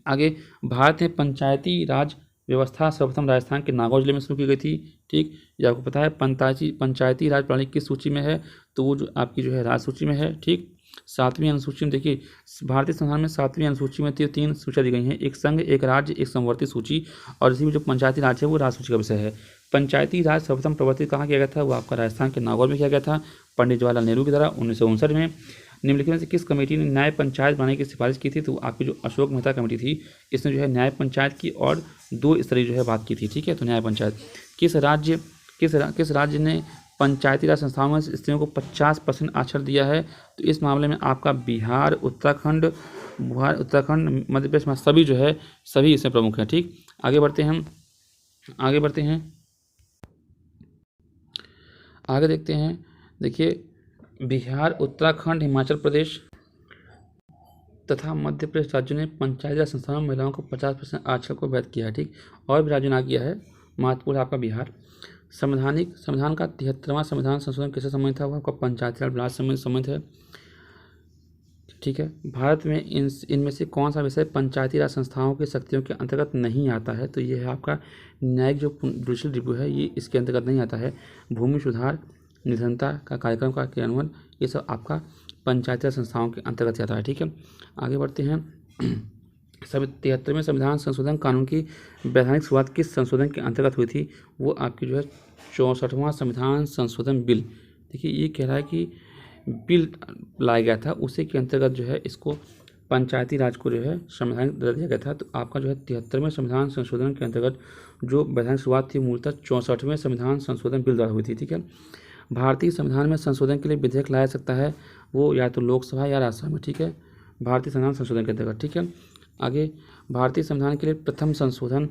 आगे भारत में पंचायती राज व्यवस्था सर्वप्रथम राजस्थान के नागौर जिले में शुरू की गई थी। ठीक, ये आपको पता है पंचायती राज प्रणाली किस सूची में है? तो वो जो आपकी जो है राज सूची में है। ठीक, 7वीं अनुसूची में देखिए भारतीय संविधान में 7वीं अनुसूची में 3 सूचियाँ दी गई हैं, एक संघ, एक राज्य, एक समवर्ती सूची, और इसी में जो पंचायती राज है वो राज सूची का विषय है। पंचायती राज सर्वप्रथम प्रवर्तित कहाँ किया गया था? वो आपका राजस्थान के नागौर में किया गया था पंडित जवाहरलाल नेहरू की द्वारा 1959 में। निम्नलिखित में से किस कमेटी ने न्याय पंचायत बनाने की सिफारिश की थी? तो आपकी जो अशोक मेहता कमेटी थी इसने जो है न्याय पंचायत की और 2 स्तरीय जो है बात की थी। ठीक है, तो न्याय पंचायत किस राज्य ने पंचायती राज संस्थाओं में स्त्रियों को 50% आरक्षण दिया है? तो इस मामले में आपका बिहार, उत्तराखंड, मध्य प्रदेश में सभी जो है सभी इसमें प्रमुख हैं। ठीक, आगे बढ़ते हैं आगे देखते हैं। देखिए बिहार, उत्तराखंड, हिमाचल प्रदेश तथा मध्य प्रदेश राज्यों ने पंचायती राज संस्थाओं में महिलाओं को 50% आरक्षण को वैध किया है। ठीक, और भी राज्यों ने किया है। महत्वपूर्ण आपका बिहार। संविधान का 73वां संविधान संशोधन किससे संबंधित था? वो आपका पंचायती राज विभाग से संबंधित है। ठीक है, भारत में इनमें से कौन सा विषय पंचायती राज संस्थाओं की शक्तियों के अंतर्गत नहीं आता है? तो ये है आपका न्यायिक जो जुडिशल रिव्यू है ये इसके अंतर्गत नहीं आता है। भूमि सुधार, निधनता का कार्यक्रम का क्रियान्वयन, ये सब आपका पंचायती राज संस्थाओं के अंतर्गत आता है। ठीक है, आगे बढ़ते हैं। 73वें संविधान संशोधन कानून की वैधानिक शुरुआत किस संशोधन के अंतर्गत हुई थी? वो आपकी जो है 64वां संविधान संशोधन बिल। देखिए ये कह रहा है कि बिल लाया गया था उसी के अंतर्गत जो है इसको पंचायती राज को जो है संवैधानिक दर्जा दिया गया था। तो आपका जो है 73वें संविधान संशोधन के अंतर्गत जो वैधानिक शुरुआत थी मूलतः 64वें संविधान संशोधन बिल द्वारा हुई थी। ठीक है, भारतीय संविधान में संशोधन के लिए विधेयक लाया सकता है वो या तो लोकसभा या राज्यसभा में। ठीक है, भारतीय संविधान संशोधन के अंतर्गत। ठीक है, आगे भारतीय संविधान के लिए प्रथम संशोधन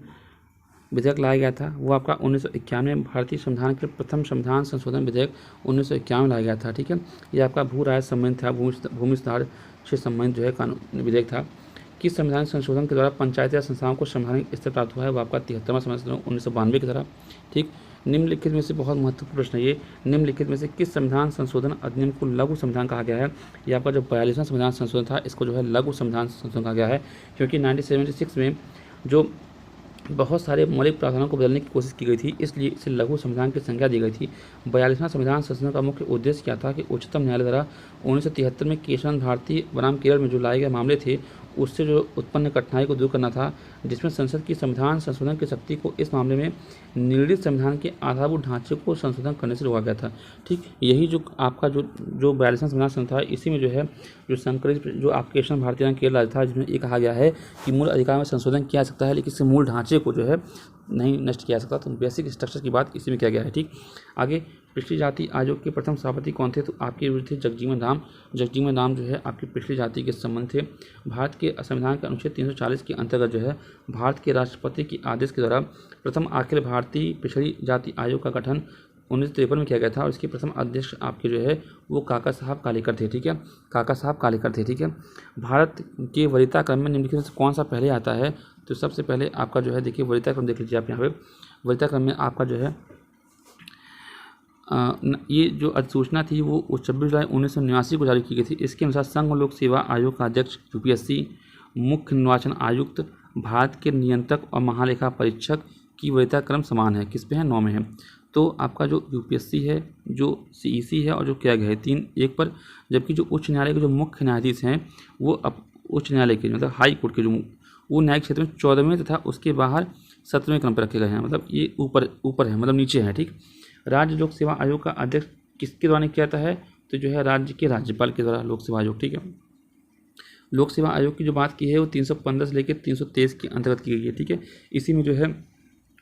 विधेयक लाया गया था वो आपका 1951 में। भारतीय संविधान के प्रथम संविधान संशोधन विधेयक 1951 में लाया गया था। ठीक है, ये आपका भू राय संबंधित था, भूमि सुधार से संबंधित जो है कानून विधेयक था। किस संविधान संशोधन के द्वारा पंचायती राज संस्थाओं को संवैधानिक स्तर प्राप्त हुआ है? वो आपका 73वां संविधान 1992 की तरह। ठीक, निम्नलिखित में से बहुत महत्वपूर्ण प्रश्न है ये, निम्नलिखित में से किस संविधान संशोधन अधिनियम को लघु संविधान कहा गया है? ये आपका जो 42वां संविधान संशोधन था इसको जो है लघु संविधान संशोधन कहा गया है, क्योंकि 1976 में जो बहुत सारे मौलिक प्रावधानों को बदलने की कोशिश की गई थी इसलिए इसे लघु संविधान की संज्ञा दी गई थी। 42वां संविधान संशोधन का मुख्य उद्देश्य क्या था? कि उच्चतम न्यायालय द्वारा 1973 में केशवानंद भारती बनाम केरल में जो लाए गए मामले थे उससे जो उत्पन्न कठिनाई को दूर करना था, जिसमें संसद की संविधान संशोधन की शक्ति को इस मामले में निर्दिष्ट संविधान के आधारभूत ढांचे को संशोधन करने से रोका गया था। ठीक, यही जो आपका जो 42वां संविधान संशोधन था इसी में जो है जो संकलित जो आपके केशवानंद भारती केरल राज्य था जिसमें ये कहा गया है कि मूल अधिकार में संशोधन किया जा सकता है लेकिन इसके मूल ढांचे को जो है नहीं नष्ट किया जा सकता। तो बेसिक स्ट्रक्चर की बात इसी में किया गया है। ठीक, आगे पिछड़ी जाति आयोग के प्रथम सभापति कौन थे? तो आपके विरुद्ध थे जगजीवन राम। जगजीवन राम जो है आपकी पिछड़ी जाति के संबंध थे। भारत के संविधान के अनुच्छेद 340 के अंतर्गत जो है भारत के राष्ट्रपति के आदेश के द्वारा प्रथम अखिल भारतीय पिछड़ी जाति आयोग का गठन 1953 में किया गया था और इसके प्रथम अध्यक्ष आपके जो है वो काका साहब कालेकर थे, ठीक है, काका साहब कालेकर थे, ठीक है। भारत के वरीयता क्रम में निम्नलिखित में से कौन सा पहले आता है? तो सबसे पहले आपका जो है देखिए वरीयता क्रम देख लीजिए आप यहाँ पे। वरीयता क्रम में आपका जो है ये जो अधिसूचना थी वो 26 जुलाई 1989 को जारी की गई थी। इसके अनुसार संघ लोक सेवा आयोग का अध्यक्ष यूपीएससी, मुख्य निर्वाचन आयुक्त, भारत के नियंत्रक और महालेखा परीक्षक की वरीयता क्रम समान है। किस पे है? 9 में है। तो आपका जो यूपीएससी है, जो सीईसी है और जो क्या गया है 3 1 पर, जबकि जो उच्च न्यायालय के जो मुख्य न्यायाधीश हैं वो अब उच्च न्यायालय के मतलब हाई कोर्ट के जो वो न्यायिक क्षेत्र में 14वें तथा उसके बाहर 17वें क्रम पर रखे गए हैं। मतलब ये ऊपर है, मतलब नीचे है, ठीक। राज्य लोक सेवा आयोग का अध्यक्ष किसके द्वारा किया जाता है? तो जो है राज्य के राज्यपाल के द्वारा लोक सेवा आयोग, ठीक है। लोक सेवा आयोग की जो बात की है वो 315 से लेकर 323 के अंतर्गत की गई है, ठीक है। इसी में जो है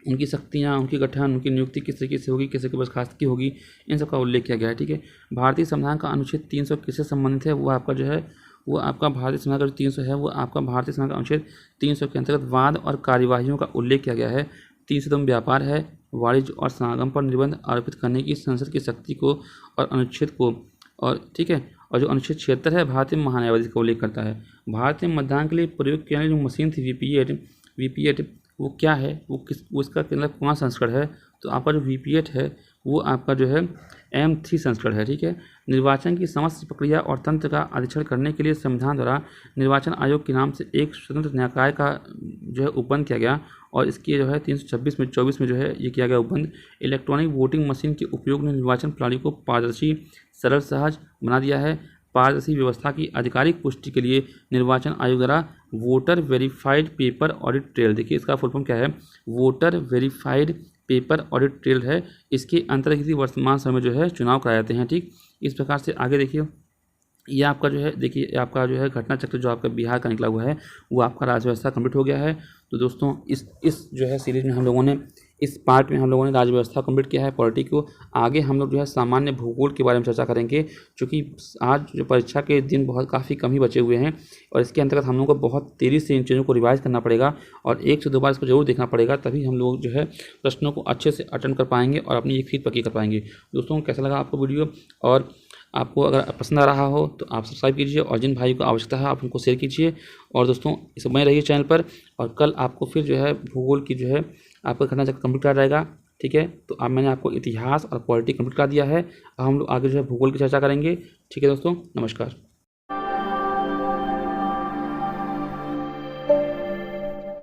उनकी शक्तियाँ, उनकी गठन, उनकी नियुक्ति किस तरीके से होगी, किस की बर्खास्तगी होगी, इन सब का उल्लेख किया गया है, ठीक है। भारतीय संविधान का अनुच्छेद 300 किससे संबंधित है? वो आपका जो है वो आपका भारतीय संविधान का जो 300 है वो आपका भारतीय संविधान का अनुच्छेद 300 के अंतर्गत वाद और कार्यवाहियों का उल्लेख किया गया है। 300 व्यापार है, वाणिज्य और समागम पर निर्बंध आरोपित करने की संसद की शक्ति को और अनुच्छेद को, और ठीक है। और जो अनुच्छेद 76 है भारतीय महान्यायवादी का उल्लेख करता है। भारत में मतदान के लिए प्रयोग किया जो मशीन थी वीपीएट वो क्या है? वो इसका मतलब कौन संस्करण है? तो आपका जो वीपीएट है वो आपका जो है M3 संस्करण है, ठीक है। निर्वाचन की समस्त प्रक्रिया और तंत्र का अधीक्षण करने के लिए संविधान द्वारा निर्वाचन आयोग के नाम से एक स्वतंत्र निकाय का जो है उपबंध किया गया और इसके जो है 326 में 24 में जो है ये किया गया उपबंध। इलेक्ट्रॉनिक वोटिंग मशीन के उपयोग ने निर्वाचन प्रणाली को पारदर्शी, सरल, सहज बना दिया है। पारदर्शी व्यवस्था की आधिकारिक पुष्टि के लिए निर्वाचन आयोग द्वारा voter verified paper audit trail, देखिए इसका फुल फॉर्म क्या है? Voter verified paper audit trail है। इसके अंतर्गत ही वर्तमान समय में जो है चुनाव कराए जाते हैं, ठीक। इस प्रकार से आगे देखिए ये आपका जो है देखिए आपका जो है घटना चक्र जो आपका बिहार का निकला हुआ है वो आपका राज्य व्यवस्था कंप्लीट हो गया है। तो दोस्तों इस जो है सीरीज में हम लोगों ने इस पार्ट में हम लोगों ने राज्य व्यवस्था कंप्लीट किया है, पॉलिटी को। आगे हम लोग जो है सामान्य भूगोल के बारे में चर्चा करेंगे, क्योंकि आज जो परीक्षा के दिन बहुत काफ़ी कम ही बचे हुए हैं और इसके अंतर्गत हम लोग को बहुत तेज़ी से इन चीज़ों को रिवाइज करना पड़ेगा और 1 से 2 बार इसको जरूर देखना पड़ेगा, तभी हम लोग जो है प्रश्नों को अच्छे से अटेंड कर पाएंगे और अपनी एक फीट पक्की कर पाएंगे। दोस्तों कैसा लगा आपको वीडियो? और आपको अगर पसंद आ रहा हो तो आप सब्सक्राइब कीजिए और जिन भाई को आवश्यकता है आप उनको शेयर कीजिए। और दोस्तों इस बने रहिए चैनल पर, और कल आपको फिर जो है भूगोल की जो है आपका घटना चक्र कंप्लीट कर जाएगा, ठीक है। तो अब मैंने आपको इतिहास और पॉलिटी कंप्लीट कर दिया है। अब हम लोग आगे जो है भूगोल की चर्चा करेंगे, ठीक है दोस्तों। नमस्कार।